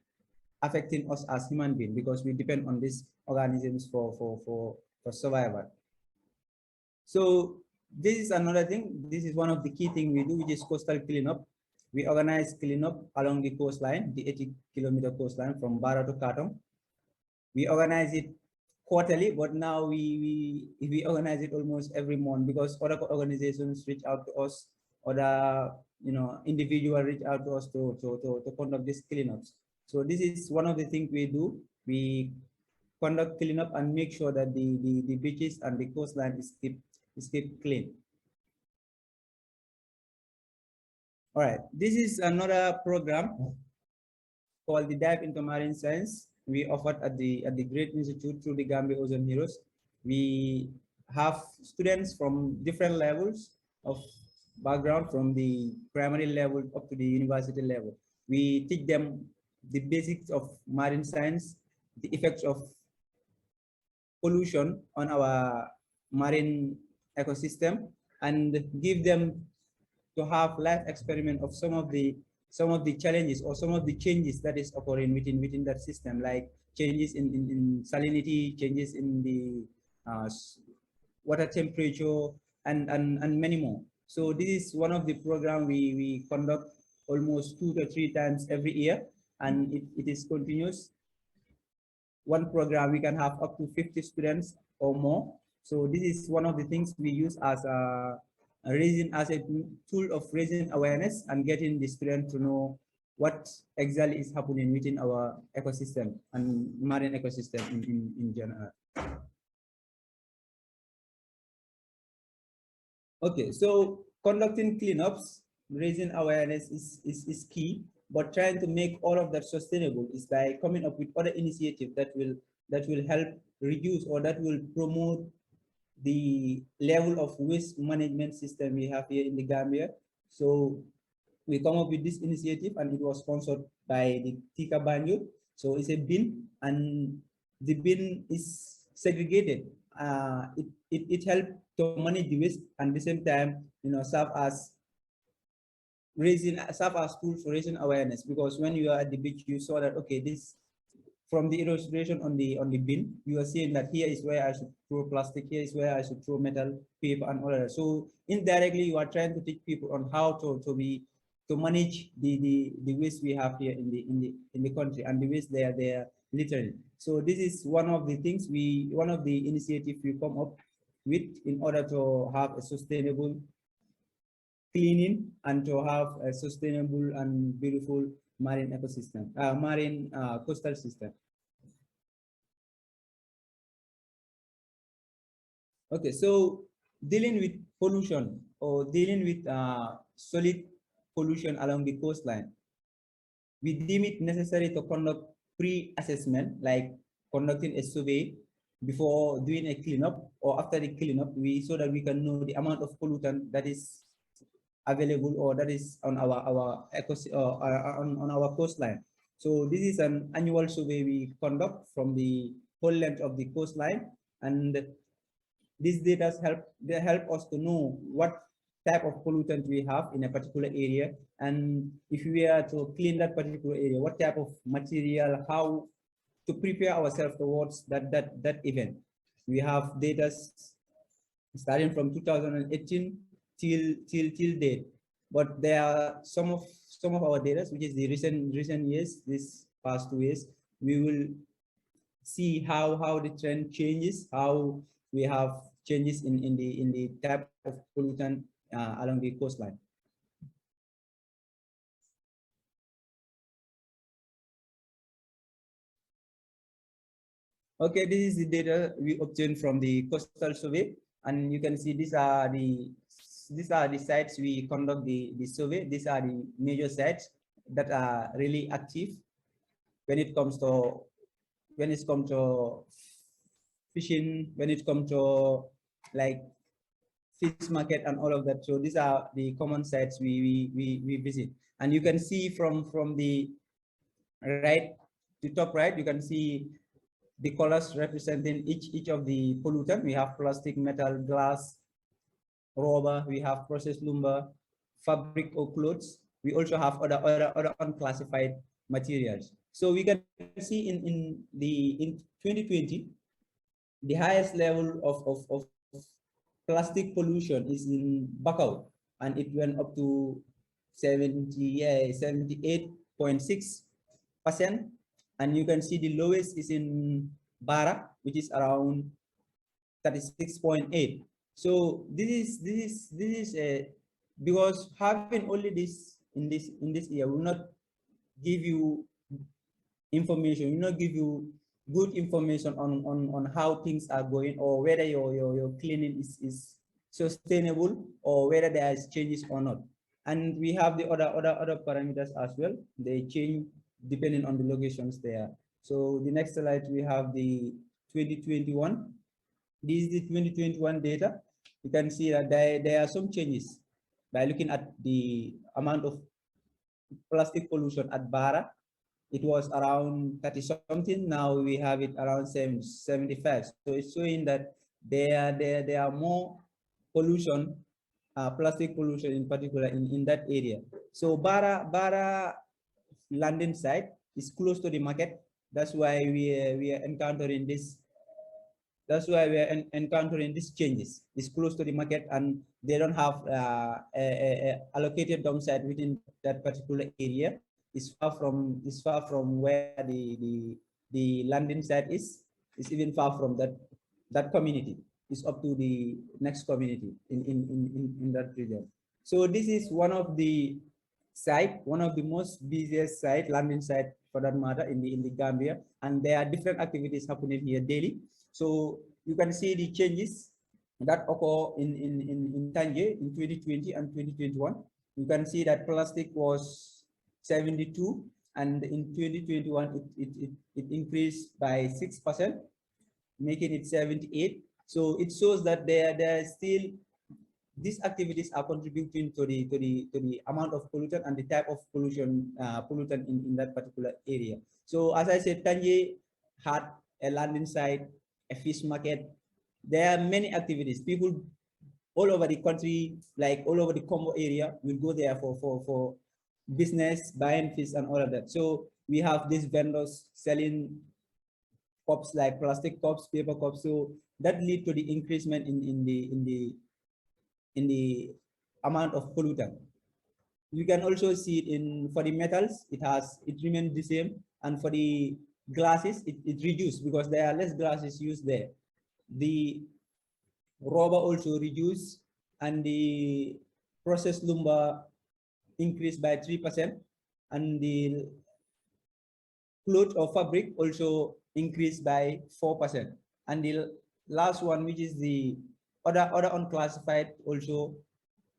F: affecting us as human beings, because we depend on these organisms for survival. So this is another thing. This is one of the key things we do, which is coastal cleanup. We organize cleanup along the coastline, the 80-kilometer coastline from Barra to Katom. We organize it quarterly, but now we organize it almost every month because other organizations reach out to us, other individuals reach out to us to conduct these cleanups. So this is one of the things we do. We conduct cleanup and make sure that the beaches and the coastline is kept clean. All right, this is another program called the Dive into Marine Science. We offered at the G.R.E.A.T Institute through the Gambia Ozone Heroes. We have students from different levels of background, from the primary level up to the university level. We teach them the basics of marine science, the effects of pollution on our marine ecosystem, and give them to have life experiment of some of the challenges or some of the changes that is occurring within that system, like changes in salinity, changes in the water temperature, and many more. So this is one of the program we conduct almost 2 to 3 times every year, and it is continuous. One program we can have up to 50 students or more. So this is one of the things we use as a tool of raising awareness and getting the students to know what exactly is happening within our ecosystem and marine ecosystem in general. Okay, so conducting cleanups, raising awareness is key, but trying to make all of that sustainable is by coming up with other initiatives that will help reduce or that will promote the level of waste management system we have here in the Gambia. So we come up with this initiative, and it was sponsored by the Tika Banjo. So it's a bin, and the bin is segregated. It helps to manage the waste, and at the same time, serve as tools for raising awareness. Because when you are at the beach, you saw that, okay, this, from the illustration on the bin, you are seeing that here is where I should throw plastic, here is where I should throw metal, paper, and all that. So indirectly, you are trying to teach people on how to manage the waste we have here in the country, and the waste they are littering. So this is one of the things one of the initiatives we come up with in order to have a sustainable cleaning and to have a sustainable and beautiful marine ecosystem, marine coastal system. Okay, so dealing with pollution or dealing with solid pollution along the coastline, we deem it necessary to conduct pre-assessment, like conducting a survey before doing a cleanup or after the cleanup, so that we can know the amount of pollutant that is available or that is on our coastline. So this is an annual survey we conduct from the whole length of the coastline, and these data help us to know what type of pollutant we have in a particular area, and if we are to clean that particular area, what type of material, how to prepare ourselves towards that event. We have data starting from 2018 till date, but there are some of our data, which is the recent years, this past 2 years. We will see how the trend changes, how we have changes in the type of pollutant along the coastline. Okay, this is the data we obtained from the coastal survey, and you can see these are the sites we conduct the survey. These are the major sites that are really active when it comes to fishing, when it comes to like fish market and all of that. So these are the common sites we visit, and you can see from the right to top right, you can see the colors representing each of the pollutant. We have plastic, metal, glass, rubber, we have processed lumber, fabric or clothes. We also have other unclassified materials. So we can see in 2020, the highest level of plastic pollution is in Bakau, and it went up to 78.6%. And you can see the lowest is in Bara, which is around 36.8. So this is because having only this in this year will not give you information, will not give you good information on how things are going, or whether your cleaning is sustainable, or whether there is changes or not. And we have the other parameters as well. They change depending on the locations there. So the next slide, we have the 2021. This is the 2021 data. You can see that there are some changes by looking at the amount of plastic pollution at Bara. It was around 30 something. Now we have it around 75. So it's showing that there are more pollution, plastic pollution in particular in that area. So Bara landing site is close to the market. That's why we are encountering this. That's why we are encountering these changes. It's close to the market, and they don't have a allocated downside within that particular area. It's far from where the landing site is. It's even far from that community. It's up to the next community in that region. So this is one of the site, one of the most busiest site, landing site for that matter, in the Gambia, and there are different activities happening here daily. So you can see the changes that occur in Tanje in 2020 and 2021. You can see that plastic was 72, and in 2021 it increased by 6%, making it 78. So it shows that there are still, these activities are contributing to the amount of pollutant and the type of pollutant in that particular area. So as I said, Tanje had a landing site, a fish market. There are many activities. People all over the country, like all over the Congo area, will go there for business, buying fish and all of that. So we have these vendors selling cups, like plastic cups, paper cups. So that lead to the increasement in the amount of pollutant. You can also see it for the metals, it remains the same, and for the glasses, it reduced because there are less glasses used there. The rubber also reduced, and the processed lumber increased by 3%, and the cloth or fabric also increased by 4%. And the last one, which is the other unclassified, also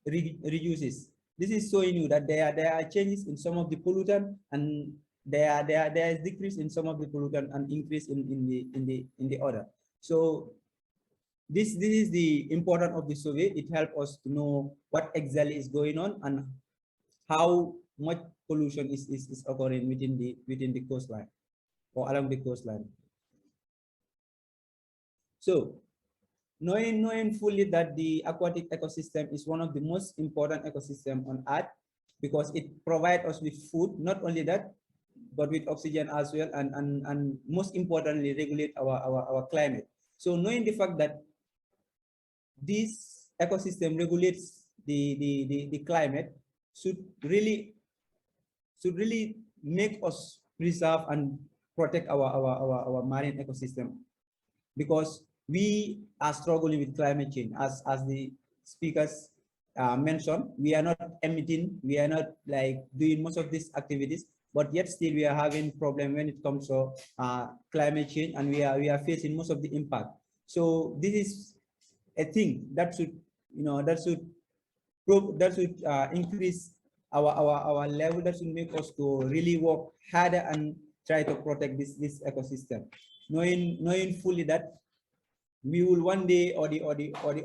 F: reduces. This is showing you that there are changes in some of the pollutant, and there is decrease in some of the pollutant and increase in the other. So this is the importance of the survey. It helps us to know what exactly is going on and how much pollution is occurring within the coastline or along the coastline. So knowing fully that the aquatic ecosystem is one of the most important ecosystem on Earth, because it provides us with food, not only that, but with oxygen as well, and most importantly, regulate our climate. So knowing the fact that this ecosystem regulates the climate should really make us preserve and protect our marine ecosystem, because we are struggling with climate change. As the speakers mentioned, we are not emitting, we are not like doing most of these activities, but yet still we are having problem when it comes to climate change, and we are facing most of the impact. So this is a thing that should, that should increase our level, that should make us to really work harder and try to protect this ecosystem, knowing fully that we will one day or the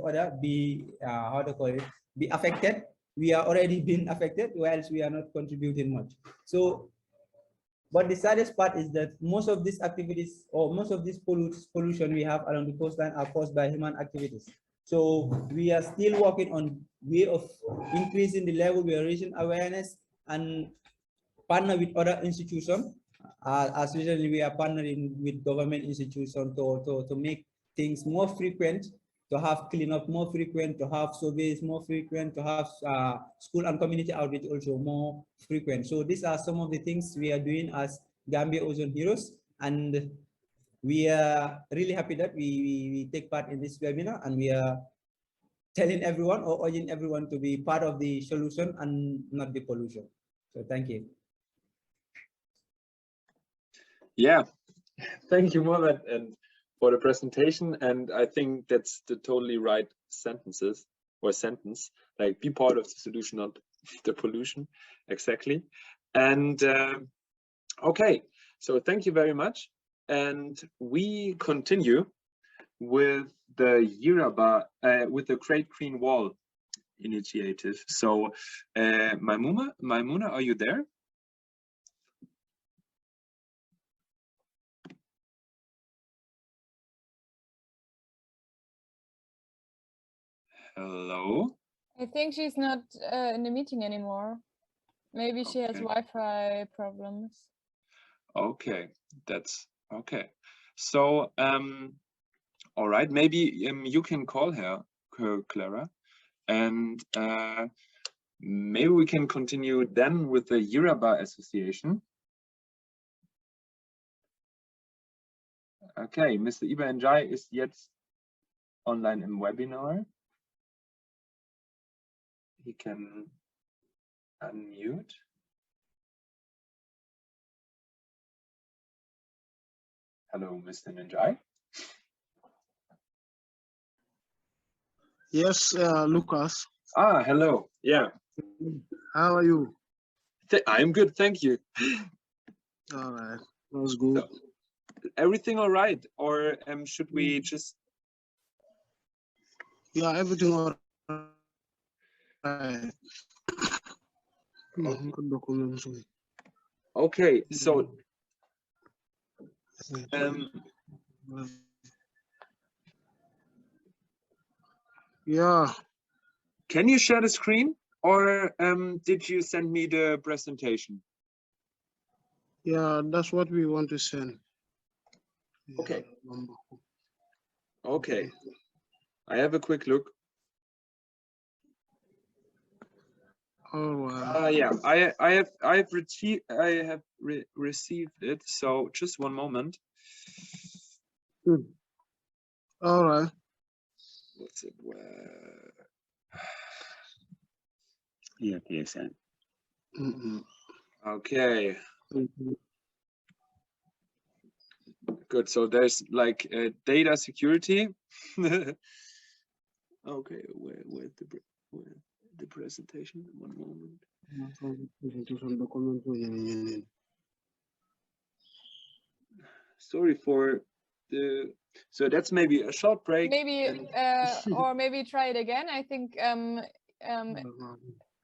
F: other be how to call it, be affected. We are already being affected, whilst we are not contributing much. So, but the saddest part is that most of these activities, or most of this pollution we have along the coastline, are caused by human activities. So we are still working on way of increasing the level. We are raising awareness and partner with other institutions. As usually, we are partnering with government institutions to make things more frequent, to have cleanup more frequent, to have surveys more frequent, to have school and community outreach also more frequent. So these are some of the things we are doing as Gambia Ozone Heroes, and we are really happy that we take part in this webinar, and we are telling everyone or urging everyone to be part of the solution and not the pollution. So thank you.
A: Yeah, thank you, Mohammed, and for the presentation. And I think that's the totally right sentence, like be part of the solution, not the pollution. Exactly. And okay, so thank you very much. And we continue with the Yirabah, with the Great Green Wall Initiative. So Maimuna, are you there? Hello?
B: I think she's not in the meeting anymore. Maybe she has Wi-Fi problems.
A: Okay, that's okay. So, all right, maybe you can call her, Clara, and maybe we can continue then with the Yirabah Association. Okay, Mr. Iba is yet online im Webinar. He can unmute. Hello, Mr. Njai.
G: Yes, Lucas.
A: Ah, hello. Yeah.
G: How are you?
A: I'm good, thank you.
G: All right, that was good.
A: So, everything all right? Or should we just...
G: Yeah, everything all right.
A: Okay, so
G: yeah.
A: Can you share the screen, or did you send me the presentation?
G: Yeah, that's what we want to send.
A: Okay. Okay. I have a quick look.
G: Oh,
A: Yeah, I have received it. So just one moment.
G: Good. All right.
A: What's it?
H: Yeah, PSN.
A: Okay. Good. So there's like data security. Okay. Where's the presentation? One moment. Sorry for the. So that's maybe a short break.
B: Maybe or maybe try it again. I think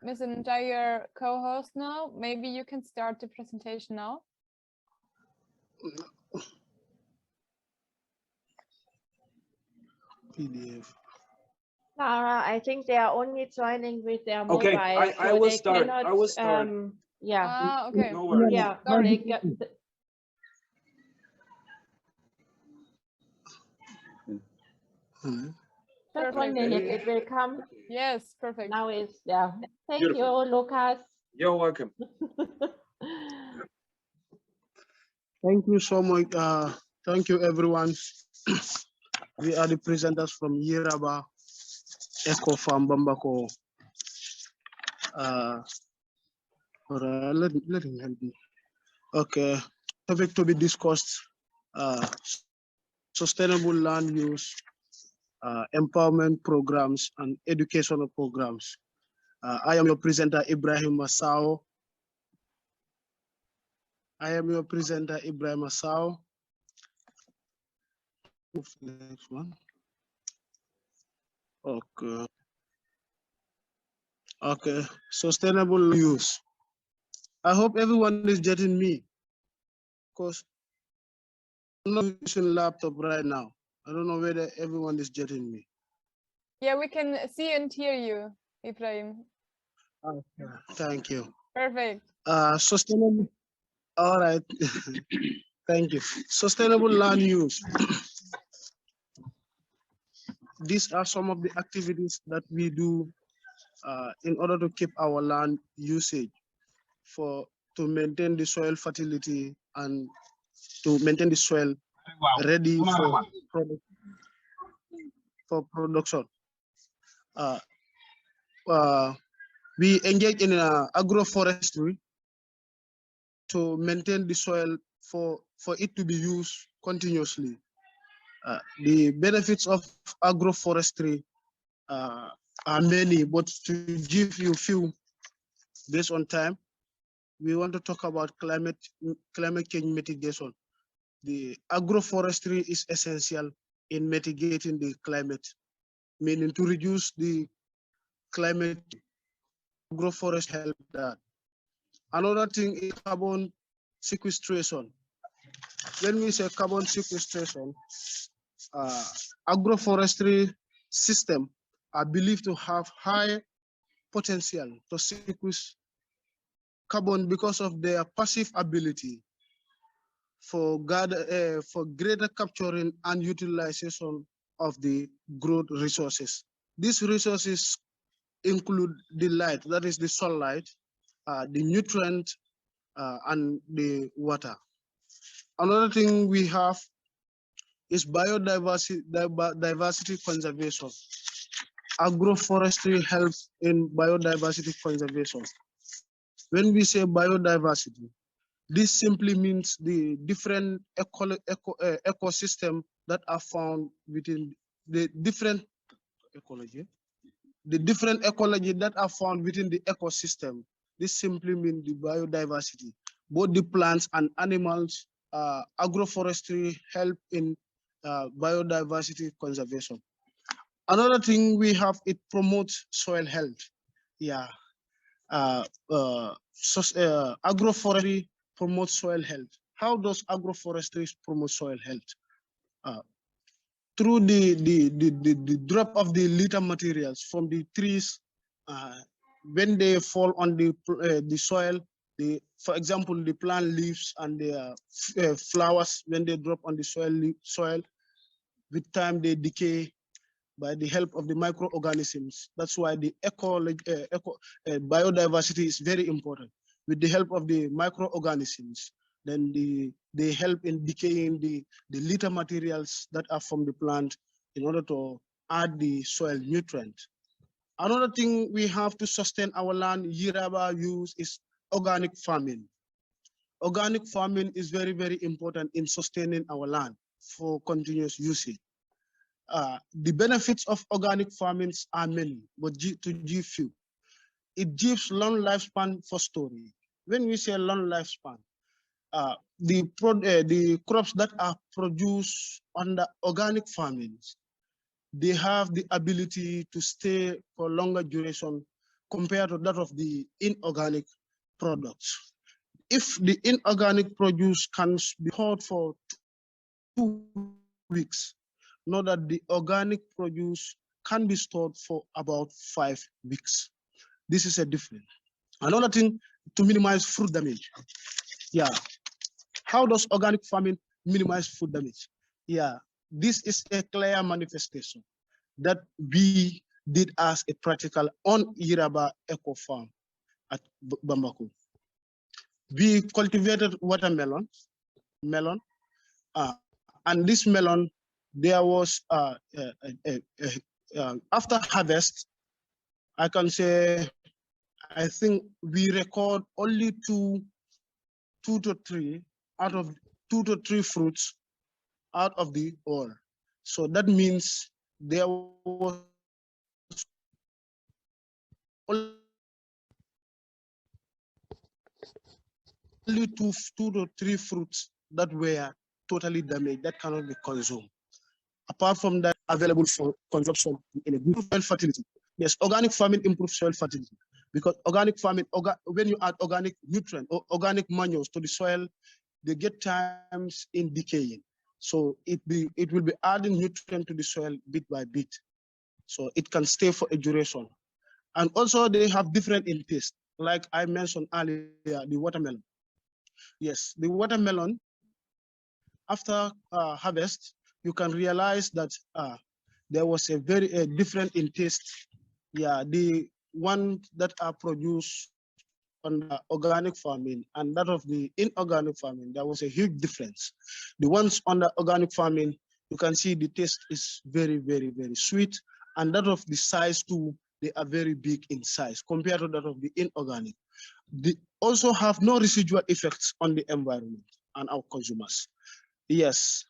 B: Ms. Njai, co-host now. Maybe you can start the presentation now.
G: PDF.
I: Clara, I think they are only joining with their mobile.
A: Okay, I will start.
I: Cannot,
A: I will start.
I: Yeah.
B: Ah, okay.
A: No worries.
I: Yeah.
B: Sorry.
I: Just 1 minute, it will come.
B: Yes, perfect.
I: Now it's there. Thank
A: Beautiful.
I: you, Lucas.
A: You're welcome.
G: Thank you so much. Thank you, everyone. We are the presenters from Yirabah Eco Farm, Bambako. Let him help me. Okay. Topic to be discussed: sustainable land use, empowerment programs, and educational programs. I am your presenter, Ibrahim Masao. Next one. Okay. Okay. Sustainable use. I hope everyone is getting me, because I'm not using laptop right now. I don't know whether everyone is getting me.
B: Yeah, we can see and hear you, Ibrahim.
G: Okay. Thank you.
B: Perfect.
G: Sustainable. All right. Thank you. Sustainable land use. These are some of the activities that we do in order to keep our land usage to maintain the soil fertility and to maintain the soil ready for production. We engage in agroforestry to maintain the soil for it to be used continuously. The benefits of agroforestry are many, but to give you a few based on time, we want to talk about climate change mitigation. The agroforestry is essential in mitigating the climate, meaning to reduce the climate. Agroforest help that. Another thing is carbon sequestration. When we say carbon sequestration, agroforestry system are believed to have high potential to sequester carbon because of their passive ability for greater capturing and utilization of the growth resources. These resources include the light, that is the sunlight, the nutrient, and the water. Another thing we have is biodiversity conservation. Agroforestry helps in biodiversity conservation. When we say biodiversity, this simply means the different ecosystem that are found within the different ecology. The different ecology that are found within the ecosystem. This simply means the biodiversity. Both the plants and animals, agroforestry help in biodiversity conservation. Another thing we have, it promotes soil health. Yeah, agroforestry promotes soil health. How does agroforestry promote soil health? Through the drop of the litter materials from the trees, when they fall on the soil, for example, the plant leaves and the flowers, when they drop on the soil, with time they decay by the help of the microorganisms. That's why the biodiversity is very important. With the help of the microorganisms, then they help in decaying the litter materials that are from the plant in order to add the soil nutrient. Another thing we have to sustain our land, Yirabah use, is organic farming. Organic farming is very, very important in sustaining our land for continuous usage. The benefits of organic farming are many, but to give few. It gives long lifespan for storage. When we say long lifespan, the crops that are produced under organic farming, they have the ability to stay for longer duration compared to that of the inorganic products. If the inorganic produce can be stored for 2 weeks, know that the organic produce can be stored for about 5 weeks. This is a difference. Another thing, to minimize food damage. Yeah. How does organic farming minimize food damage? Yeah, this is a clear manifestation that we did as a practical on Yirabah Eco Farm at Bamako. We cultivated watermelon, and this melon, there was after harvest, I can say, I think we record only two to three out of 2 to 3 fruits out of the all. So that means there was only two to three fruits that were totally damaged, that cannot be consumed. Apart from that, available for consumption in a good soil fertility. Yes, organic farming improves soil fertility because organic farming, when you add organic nutrient or organic manures to the soil, they get times in decaying. So it will be adding nutrient to the soil bit by bit. So it can stay for a duration. And also they have different in taste. Like I mentioned earlier, the watermelon. Yes, the watermelon, after harvest, you can realize that there was a very different in taste. Yeah, the ones that are produced on the organic farming and that of the inorganic farming, there was a huge difference. The ones on the organic farming, you can see the taste is very, very, very sweet. And that of the size too, they are very big in size compared to that of the inorganic. They also have no residual effects on the environment and our consumers. Yes,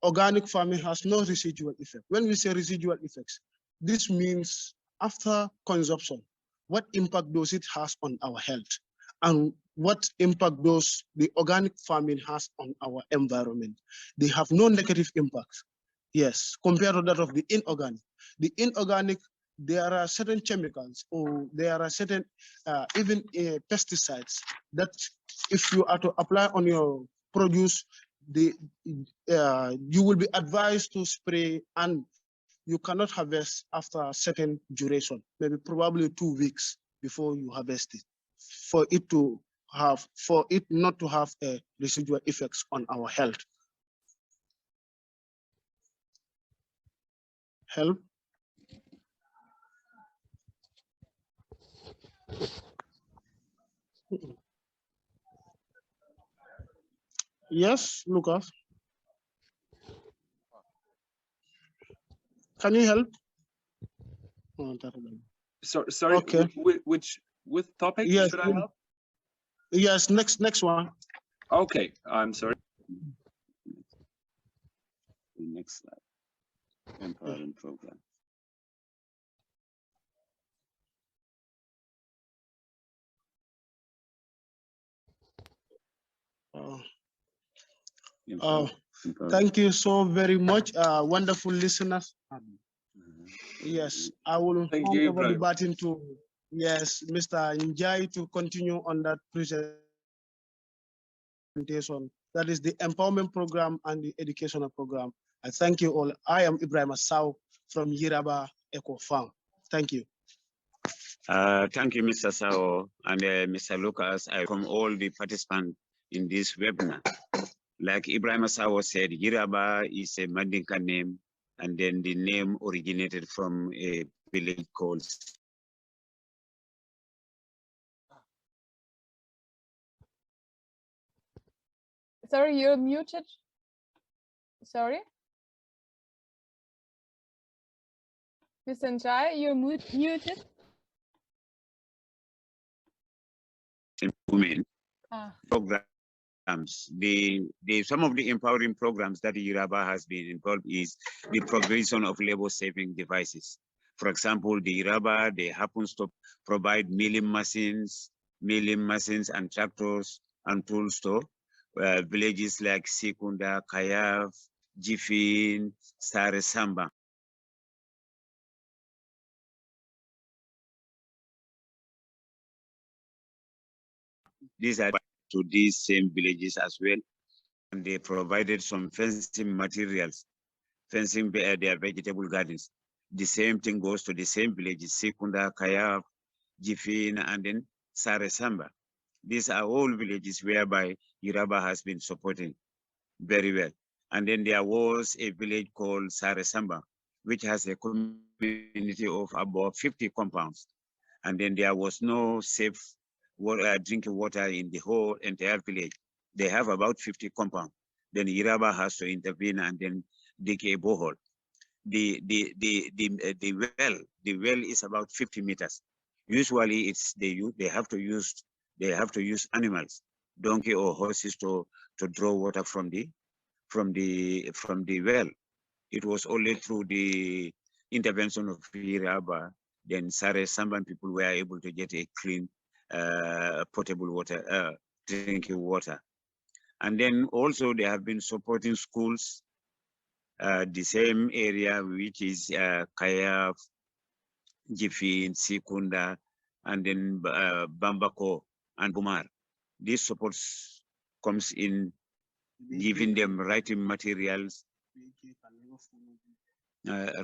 G: organic farming has no residual effect. When we say residual effects, this means after consumption, what impact does it has on our health, and what impact does the organic farming has on our environment. They have no negative impact, yes, compared to that of the inorganic. The inorganic, there are certain chemicals or there are certain even pesticides that if you are to apply on your produce, you will be advised to spray, and you cannot harvest after a certain duration, maybe probably 2 weeks before you harvest it, for it not to have residual effects on our health. Help? Yes, Lucas. Can you help?
A: Sorry,
G: okay.
A: Which topic
G: yes,
A: should I help?
G: Yes, next one.
A: Okay, I'm sorry.
H: The next slide. Empowering program.
G: Thank you so very much, wonderful listeners. Yes, I will hand over the baton to Mr. Njai to continue on that presentation. That is the empowerment program and the educational program. I thank you all. I am Ibrahim Asau from Yirabah Eco Farm. Thank you.
H: Thank you, Mr. Sao and Mr. Lucas. I welcome all the participants in this webinar. Like Ibrahim Sao said, Yirabah is a Mandinka name, and then the name originated from a village called.
B: Sorry, you're muted. Sorry. Mr. Njai, you're muted.
H: Women programs. Some of the empowering programs that Yirabah has been involved is the provision of labor-saving devices. For example, the Yirabah, they happen to provide milling machines and tractors and tools to villages like Sikunda, Kayaf, Jifin, Sare Samba. These are to these same villages as well, and they provided some fencing materials, fencing their vegetable gardens. The same thing goes to the same villages, Sikunda, Kayaf, Jifin, and then Sare Samba. These are all villages whereby Yirabah has been supporting very well. And then there was a village called Sare Samba, which has a community of about 50 compounds. And then there was no safe drinking water in the whole entire village. They have about 50 compounds. Then Yirabah has to intervene and then dig a borehole. The well is about 50 meters. Usually they have to use animals, donkey or horses to draw water from the well. It was only through the intervention of Yirabah, then Sare Samban people were able to get a clean potable water, drinking water. And then also they have been supporting schools, the same area, which is Kayaf, Jifin, Sikunda, and then Bambako and Bumar. This support comes in giving them writing materials,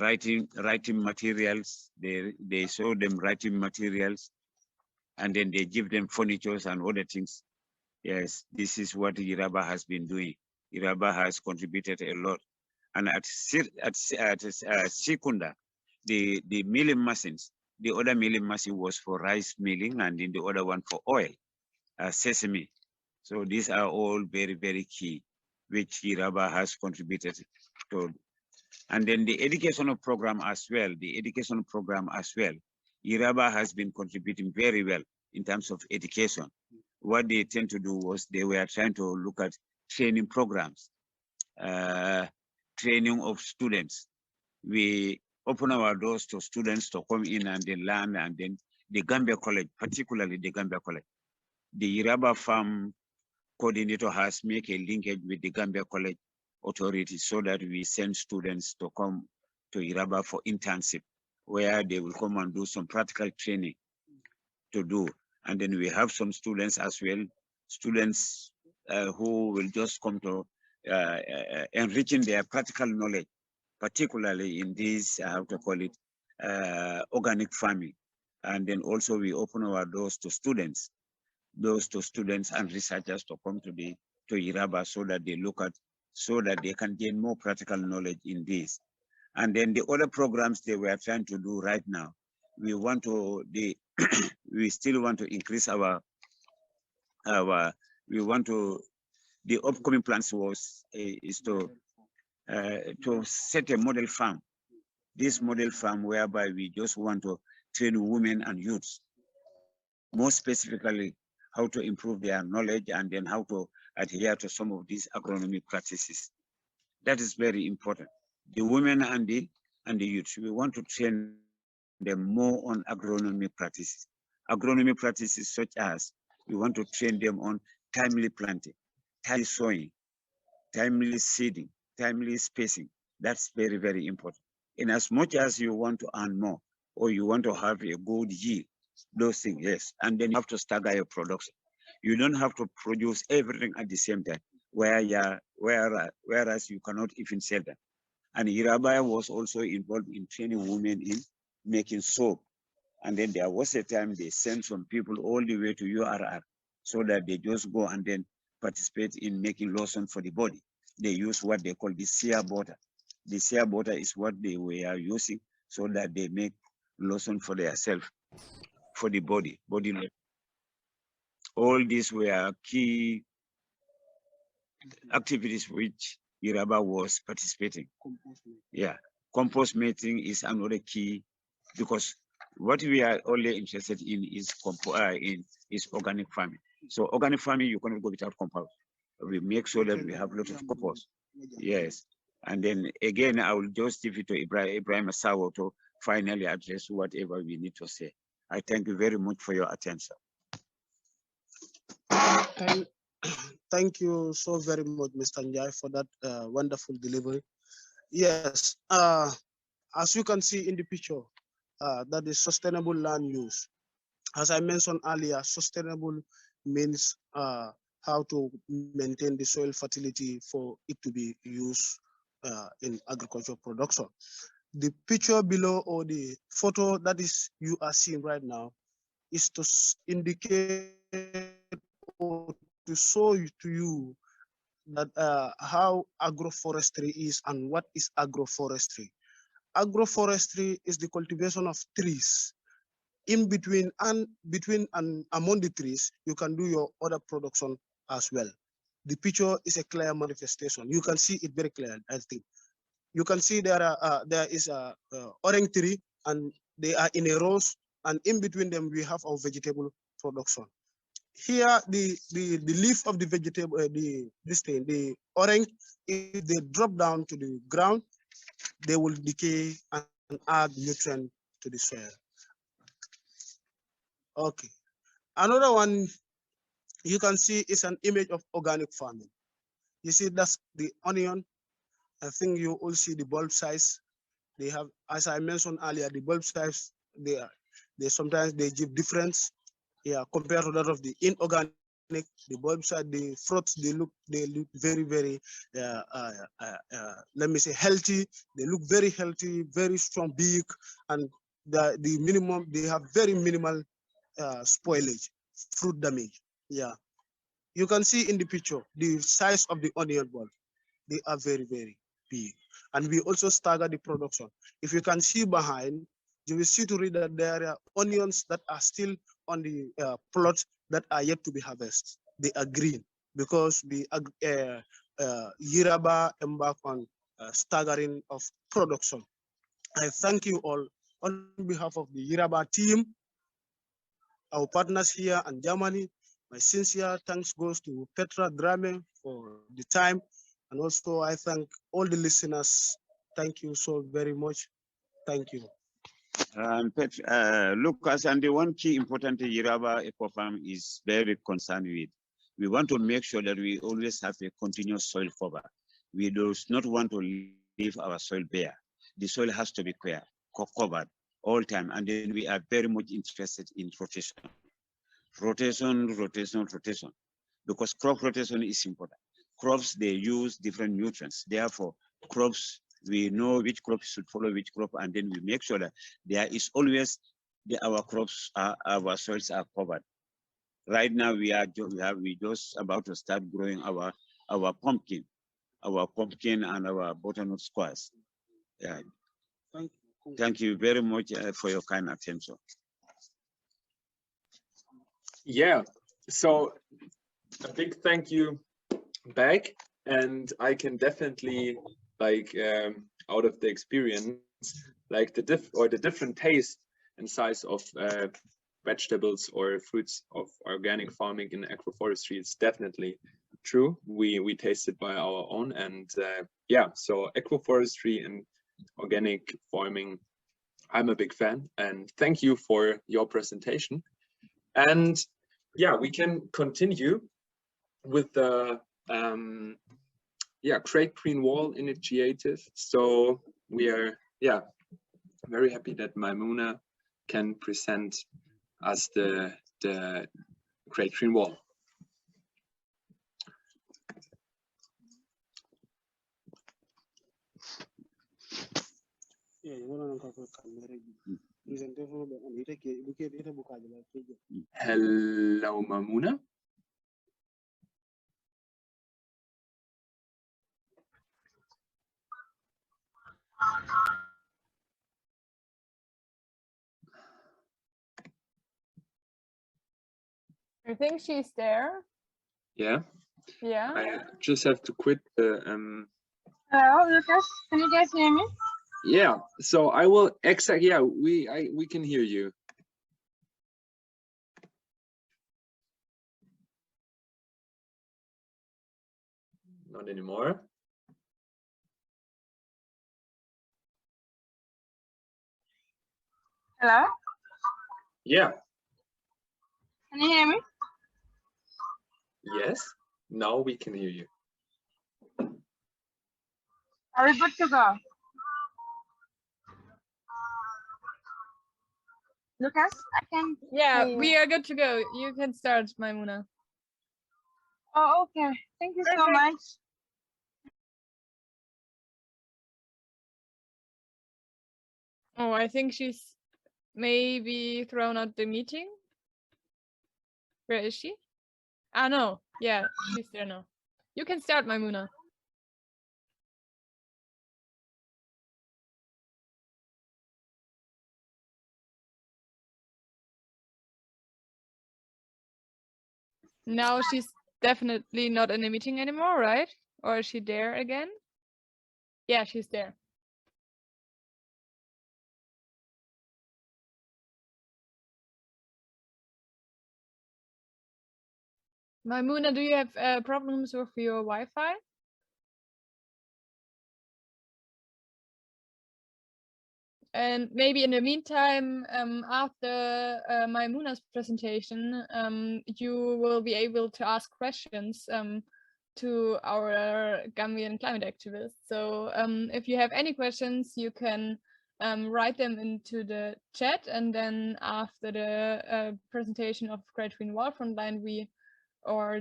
H: writing materials. They show them writing materials, and then they give them furniture and other things. Yes, this is what Yirabah has been doing. Yirabah has contributed a lot. And at Sikunda, the milling machines, The other milling machine was for rice milling, and then the other one for oil, sesame. So these are all very, very key, which Yirabah has contributed to. And then the educational program as well, Yirabah has been contributing very well in terms of education. What they tend to do was they were trying to look at training programs, training of students. We open our doors to students to come in and then learn, and then the Gambia College, particularly the Gambia College. The Yirabah Farm coordinator has made a linkage with the Gambia College authority so that we send students to come to Yirabah for internship, where they will come and do some practical training to do. And then we have some students as well, students who will just come to enriching their practical knowledge, particularly in this, how to call it, organic farming. And then also we open our doors to students, and researchers to come to Yirabah so that they look at, so that they can gain more practical knowledge in this. And then the other programs they were trying to do right now, we want to, we still want to increase the upcoming plans is to set a model farm. This model farm whereby we just want to train women and youths, more specifically how to improve their knowledge and then how to adhere to some of these agronomy practices. That is very important. The women and the youth, we want to train them more on agronomy practices. Agronomy practices such as, we want to train them on timely planting, timely sowing, timely seeding, timely spacing. That's very, very important. In as much as you want to earn more, or you want to have a good yield, those things, yes. And then you have to stagger your production. You don't have to produce everything at the same time, whereas you cannot even sell them. And Yirabah was also involved in training women in making soap. And then there was a time they sent some people all the way to URR so that they just go and then participate in making lotion for the body. They use what they call the sea butter. The sea butter is what they were using so that they make lotion for themselves, for the body lotion. All these were key activities which Yirabah was participating. Yeah, compost mating is another key, because what we are only interested in is organic farming. So organic farming, you cannot go without compost. We make sure that we have a lot of compost. Yes, and then again, I will just give it to Ibrahim Asawo to finally address whatever we need to say. I thank you very much for your attention.
G: Thank you so very much, Mr. Njai, for that wonderful delivery. Yes, as you can see in the picture, that is sustainable land use. As I mentioned earlier, sustainable means how to maintain the soil fertility for it to be used in agricultural production. The picture below, or the photo that is you are seeing right now, is to indicate or to show to you that how agroforestry is and what is agroforestry. Agroforestry is the cultivation of trees. In between and among the trees, you can do your other production as well. The picture is a clear manifestation. You can see it very clearly, I think. You can see there is a orange tree, and they are in a rows, and in between them we have our vegetable production. Here, the leaf of the vegetable, the orange, if they drop down to the ground, they will decay and add nutrient to the soil. Okay. Another one you can see is an image of organic farming. You see, that's the onion. I think you all see the bulb size. They have, as I mentioned earlier, the bulb size, they sometimes they give difference. Yeah, compared to that of the inorganic, the bulb size, the fruits, they look very, very, let me say, healthy. They look very healthy, very strong, big, and the minimum, they have very minimal spoilage, fruit damage. Yeah, you can see in the picture the size of the onion bulb. They are very, very big, and we also stagger the production. If you can see behind, you will see to read that there are onions that are still on the plots that are yet to be harvested. They are green because the Yirabah embarked on staggering of production. I thank you all on behalf of the Yirabah team, our partners here in Germany. My sincere thanks goes to Petra Drame for the time. And also I thank all the listeners. Thank you so very much. Thank you.
H: Lucas, and the one key important Yirabah Eco Farm is very concerned with. We want to make sure that we always have a continuous soil cover. We do not want to leave our soil bare. The soil has to be covered all time, and then we are very much interested in rotation. Rotation, because crop rotation is important. Crops, they use different nutrients. Therefore, crops, we know which crops should follow which crop, and then we make sure that there is always our crops, our soils are covered. Right now, we just about to start growing our pumpkin and our butternut squash. Yeah. Thank you very much for your kind attention.
A: Yeah, so a big thank you back, and I can definitely, like, out of the experience, like the different taste and size of vegetables or fruits of organic farming in agroforestry is definitely true. We tasted by our own, and yeah, so agroforestry and organic farming, I'm a big fan, and thank you for your presentation. And yeah, we can continue with the Great Green Wall initiative. So we are very happy that Maimuna can present us the Great Green Wall. Hello, Maimuna.
B: I think she's there.
A: Yeah.
B: Yeah.
A: I just have to quit the
B: Hello, Lucas. Can you guys hear me?
A: Yeah. So I will we can hear you. Not anymore.
B: Hello?
A: Yeah.
B: Can you hear me?
A: Yes. Now we can hear you.
B: Are we good to go? Lucas, I can. Yeah, we are good to go. You can start, Maimuna. Oh, okay. Thank you so much. Oh, I think she's maybe thrown out the meeting. Where is she? Ah, no. Yeah, she's there now. You can start, Maimuna. Now she's definitely not in a meeting anymore, right? Or is she there again? Yeah, she's there. Maimuna, do you have problems with your Wi-Fi? And maybe in the meantime, after Maimuna's presentation, you will be able to ask questions to our Gambian climate activists. So if you have any questions, you can write them into the chat, and then after the presentation of Great Green Wall Frontline, our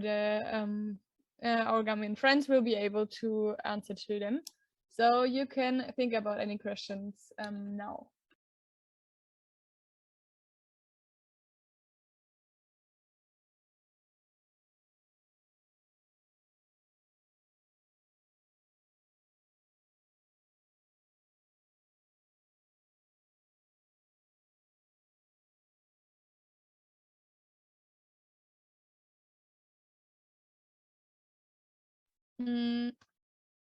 B: Gambian friends will be able to answer to them. So you can think about any questions now.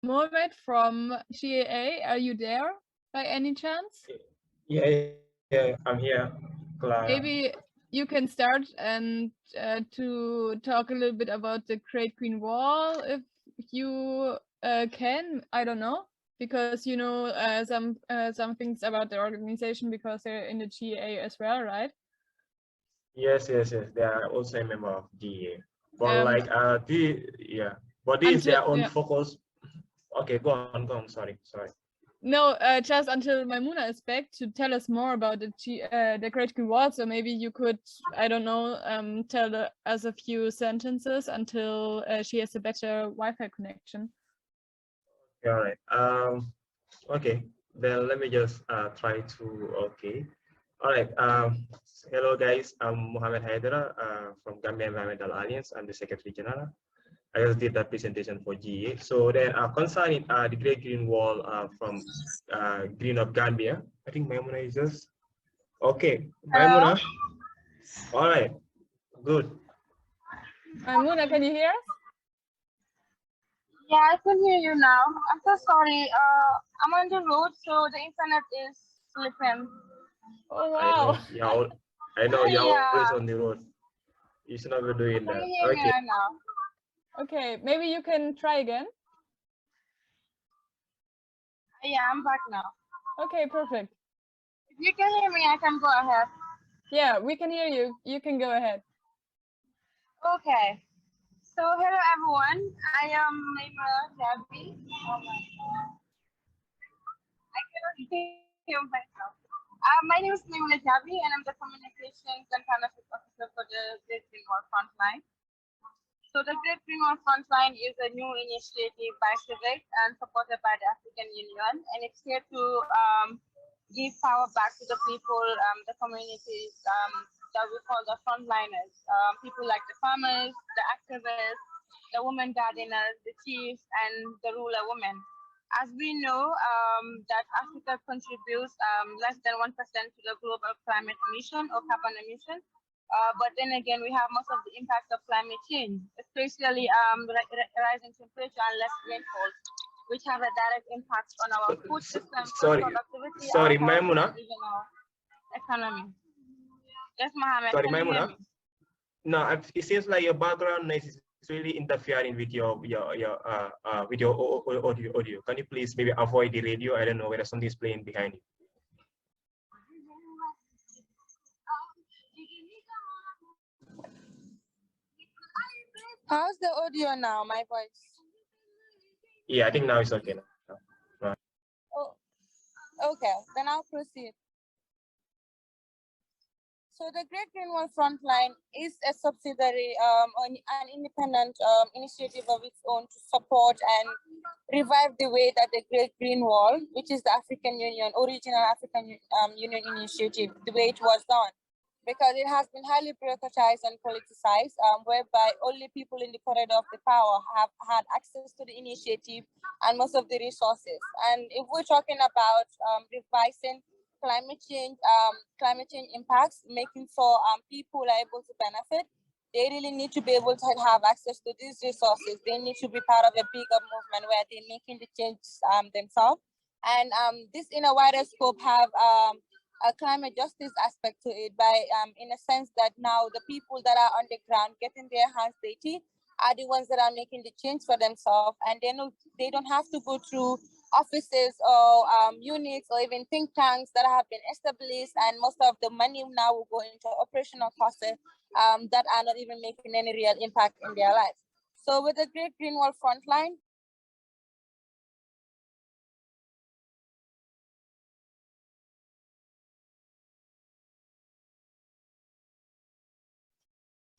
B: Mohamed from G.R.E.A., are you there by any chance?
E: Yeah, I'm here, Clara.
B: Maybe you can start and to talk a little bit about the Great Green Wall, if you can. I don't know, because you know some things about the organization because they're in the G.R.E.A. as well, right?
E: Yes. They are also a member of G.R.E.A. But but this is their own focus. Okay, go on. Sorry.
B: No, just until Maimuna is back to tell us more about the Great Green Wall. So maybe you could, I don't know, tell us a few sentences until she has a better Wi-Fi connection.
E: All right. Okay. Then let me just try to. Okay. All right. Hello guys. I'm Mohamed Haidara from Gambian Environmental Alliance. I'm the Secretary General. I just did that presentation for GA. So then concerning the Great Green Wall from Green of Gambia, I think Maimuna is just, okay. Maimuna, all right, good.
B: Maimuna, can you hear us?
J: Yeah, I can hear you now. I'm so sorry. I'm on the road, so the internet is slipping.
B: Oh, wow.
E: I know you're
J: Yeah.
E: always on the road. You should not be doing that.
J: Can you hear me right now?
B: Okay, maybe you can try again.
J: Yeah, I'm back now.
B: Okay, perfect.
J: If you can hear me, I can go ahead.
B: Yeah, we can hear you. You can go ahead.
J: Okay. So hello everyone. I am Yirabah. I cannot hear myself. My name is Yirabah, and I'm the Communications and Partnership Officer for the Green Wall Frontline. So the Green Wall Frontline is a new initiative by Civic and supported by the African Union, and it's here to give power back to the people, the communities that we call the frontliners, people like the farmers, the activists, the women gardeners, the chiefs, and the rural women. As we know that Africa contributes less than 1% to the global climate emission or carbon emission, but then again, we have most of the impacts of climate change, especially rising temperature and less rainfall, which have a direct impact on our food system, productivity,
E: sorry,
J: our health,
E: Maimuna.
J: and even our economy. Yes, Mohammed.
E: Sorry,
J: can you hear
E: Maimuna.
J: me?
E: No, it seems like your background noise is really interfering with your audio. Can you please maybe avoid the radio? I don't know whether something is playing behind you.
J: How's the audio now, my voice?
E: Yeah, I think now it's okay.
J: Oh, okay, then I'll proceed. So the Great Green Wall Frontline is a subsidiary on an independent initiative of its own to support and revive the way that the Great Green Wall, which is the African Union, original African Union initiative, the way it was done. Because it has been highly bureaucratized and politicized, whereby only people in the corridor of the power have had access to the initiative and most of the resources. And if we're talking about revising climate change impacts, making sure people are able to benefit, they really need to be able to have access to these resources. They need to be part of a bigger movement where they're making the change themselves. And this, in a wider scope, have a climate justice aspect to it by, in a sense that now the people that are on the ground getting their hands dirty are the ones that are making the change for themselves, and they don't have to go through offices or units or even think tanks that have been established, and most of the money now will go into operational costs that are not even making any real impact in their lives. So with the Great Green Wall Frontline,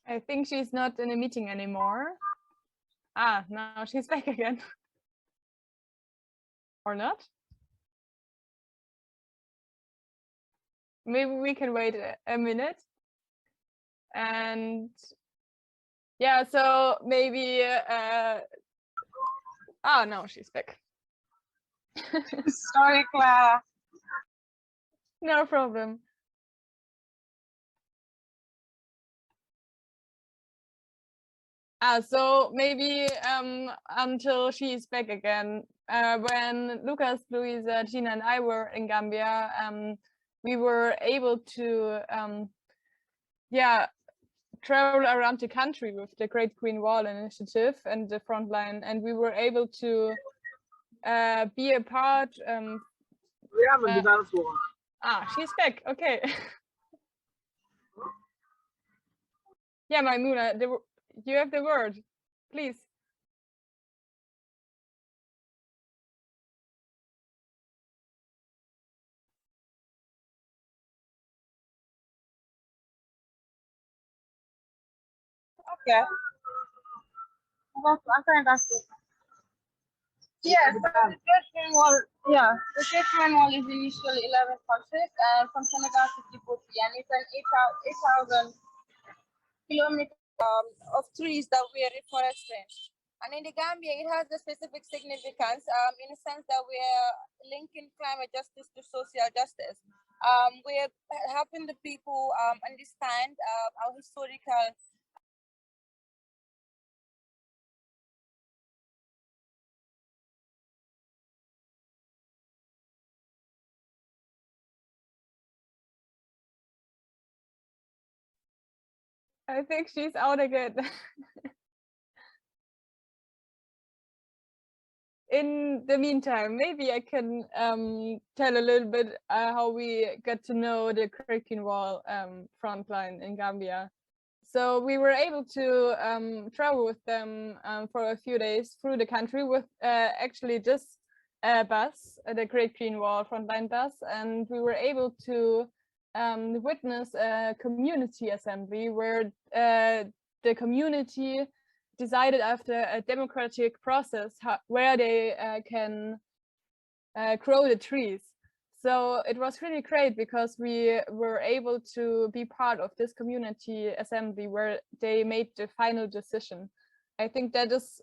B: I think she's not in a meeting anymore. Ah, now she's back again. Or not? Maybe we can wait a minute. And yeah, so maybe, oh, no, she's back.
J: sorry, Clara.
B: No problem. So maybe until she's back again. When Lucas, Louisa, Gina, and I were in Gambia, we were able to, travel around the country with the Great Green Wall Initiative and the Frontline, and we were able to be a part. She's back. Okay. Yeah, Maimuna, you have the word, please.
J: Okay. Yes, the Great Green Wall. Yeah, the Great Green Wall is initially 11 countries and from Senegal to Djibouti, and it's an 8,000 kilometers of trees that we are reforesting. And in the Gambia, it has a specific significance in the sense that we are linking climate justice to social justice. We are helping the people understand our historical.
B: I think she's out again. In the meantime, maybe I can tell a little bit how we got to know the Great Green Wall Frontline in Gambia. So we were able to travel with them for a few days through the country with actually just a bus, the Great Green Wall Frontline bus, and we were able to witness a community assembly where the community decided after a democratic process where they can grow the trees. So it was really great because we were able to be part of this community assembly where they made the final decision. I think that is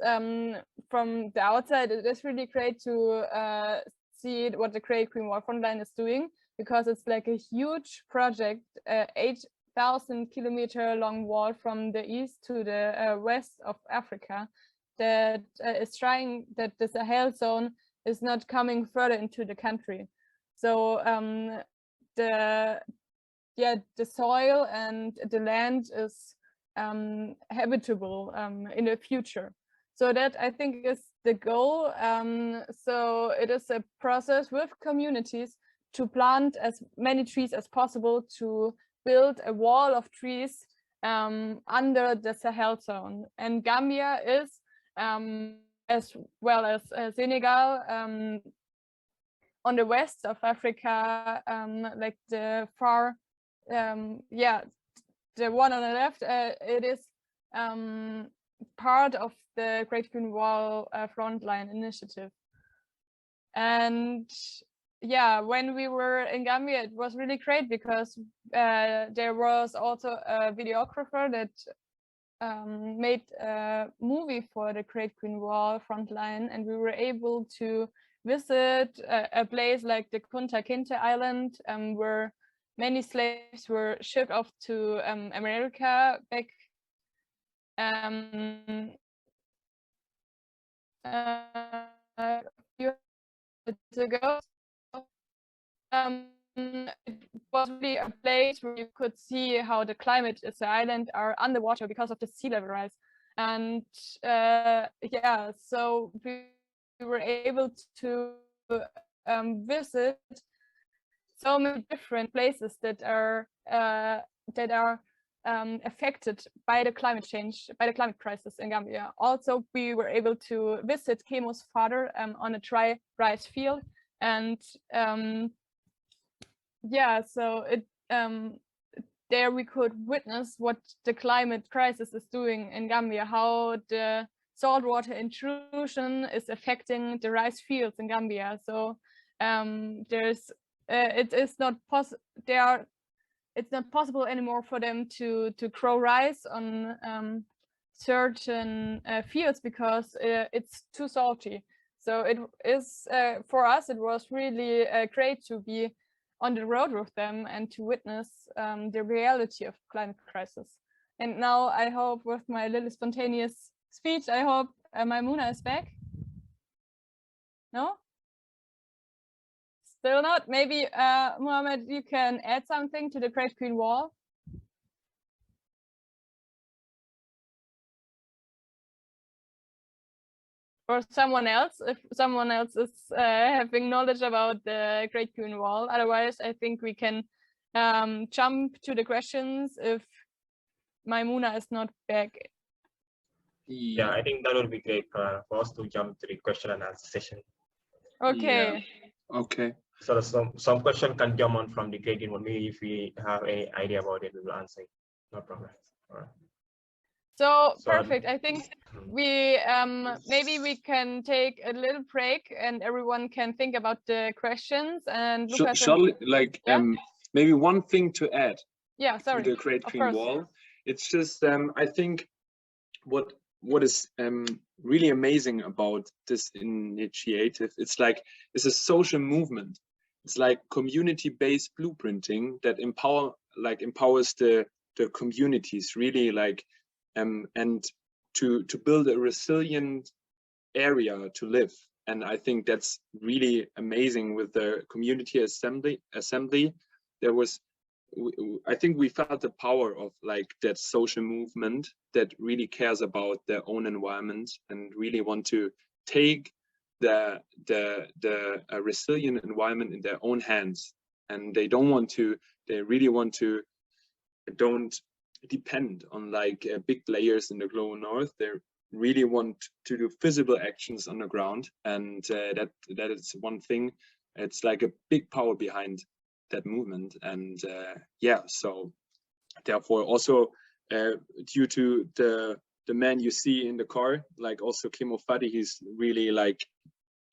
B: from the outside, it is really great to see what the Great Green Wall Frontline is doing, because it's like a huge project, 8,000-kilometer long wall from the east to the west of Africa that is trying that the Sahel zone is not coming further into the country. So the soil and the land is habitable in the future. So that I think is the goal. So it is a process with communities to plant as many trees as possible to build a wall of trees under the Sahel zone. And Gambia is, as well as Senegal, on the west of Africa, like the far, the one on the left, it is part of the Great Green Wall Frontline Initiative. And yeah, when we were in Gambia, it was really great because there was also a videographer that made a movie for the Great Green Wall Frontline, and we were able to visit a place like the Kunta Kinte Island, where many slaves were shipped off to America back a few years ago. It was really a place where you could see how the climate is the island are underwater because of the sea level rise. And yeah, so we were able to visit so many different places that are affected by the climate change, by the climate crisis in Gambia. Also, we were able to visit Kemo's father on a dry rice field, and yeah, so it there we could witness what the climate crisis is doing in Gambia, how the saltwater intrusion is affecting the rice fields in Gambia. So there's it is not it's not possible anymore for them to grow rice on certain fields because it's too salty. So it is for us, it was really great to be on the road with them and to witness the reality of climate crisis. And now I hope with my little spontaneous speech, I hope Maimuna is back. No? Still not? Maybe Mohammed, you can add something to the Great Green Wall? Or someone else, if someone else is having knowledge about the Great Green Wall. Otherwise, I think we can jump to the questions if Maimuna is not back.
E: Yeah, I think that would be great for us to jump to the question and answer session.
B: Okay.
A: Yeah. Okay.
E: So some question can jump on from the Great Green Wall. Maybe if we have any idea about it, we will answer it. No problem. All right.
B: So perfect. I think we maybe we can take a little break and everyone can think about the questions and
A: maybe one thing to add.
B: Yeah, sorry.
A: To the Great Green Wall. It's just I think what is really amazing about this initiative, it's a social movement. It's like community-based blueprinting that empowers the communities really and to build a resilient area to live. And I think that's really amazing with the community assembly. I think we felt the power of that social movement that really cares about their own environment and really want to take the resilient environment in their own hands. And they really want to don't depend on big players in the global north. They really want to do visible actions on the ground, and that is one thing. It's like a big power behind that movement. And yeah, so therefore also due to the man you see in the car, also Kimo Fadi, he's really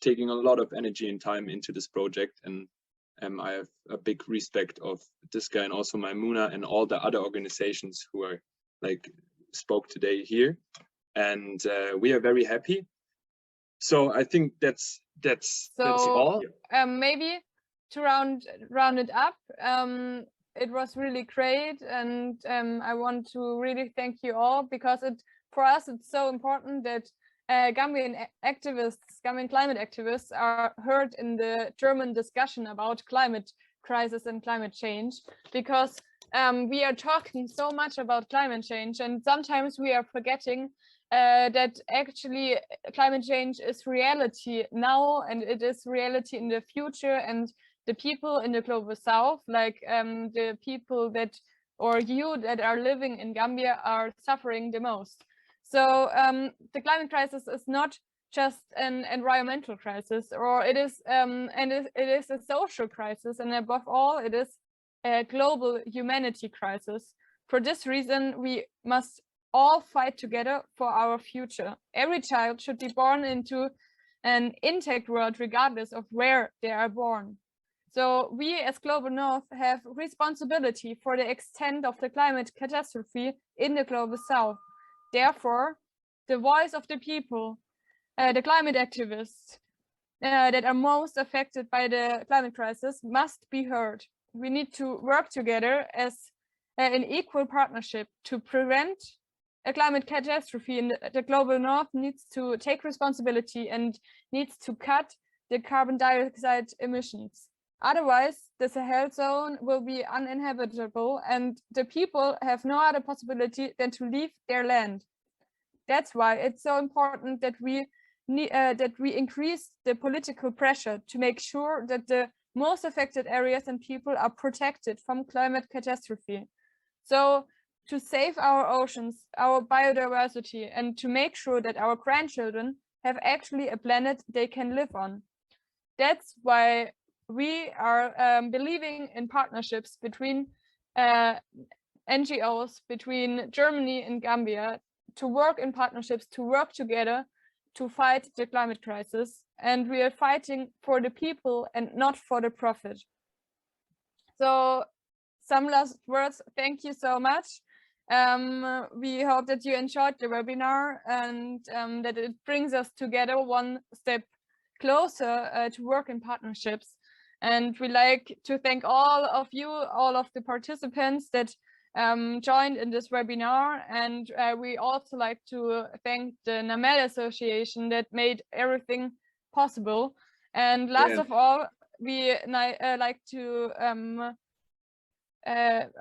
A: taking a lot of energy and time into this project, and I have a big respect of this guy and also Maimuna and all the other organizations who are spoke today here, and we are very happy. So I think that's all.
B: Maybe to round it up, it was really great, and I want to really thank you all, because for us it's so important that Gambian climate activists are heard in the German discussion about climate crisis and climate change, because we are talking so much about climate change, and sometimes we are forgetting that actually climate change is reality now, and it is reality in the future, and the people in the global south, the people that are living in Gambia, are suffering the most. So the climate crisis is not just an environmental crisis, or it is a social crisis, and above all, it is a global humanity crisis. For this reason, we must all fight together for our future. Every child should be born into an intact world, regardless of where they are born. So we as Global North have responsibility for the extent of the climate catastrophe in the Global South. Therefore, the voice of the people, the climate activists that are most affected by the climate crisis, must be heard. We need to work together as an equal partnership to prevent a climate catastrophe, and the Global North needs to take responsibility and needs to cut the carbon dioxide emissions. Otherwise, the Sahel zone will be uninhabitable, and the people have no other possibility than to leave their land. That's why it's so important that we increase the political pressure to make sure that the most affected areas and people are protected from climate catastrophe. So to save our oceans, our biodiversity, and to make sure that our grandchildren have actually a planet they can live on. That's why we are believing in partnerships between NGOs, between Germany and Gambia, to work in partnerships, to work together to fight the climate crisis. And we are fighting for the people and not for the profit. So some last words. Thank you so much. We hope that you enjoyed the webinar, and that it brings us together one step closer to work in partnerships. And we like to thank all of you, all of the participants that joined in this webinar. And we also like to thank the Namél Association that made everything possible. And last of all, we like to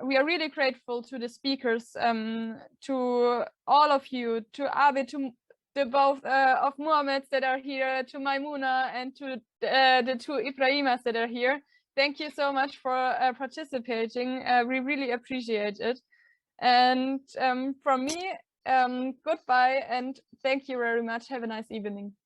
B: we are really grateful to the speakers, to all of you, to Abe, to the both of Muhammads that are here, to Maimuna, and to the two Ibrahimas that are here. Thank you so much for participating. We really appreciate it. And from me, goodbye and thank you very much. Have a nice evening.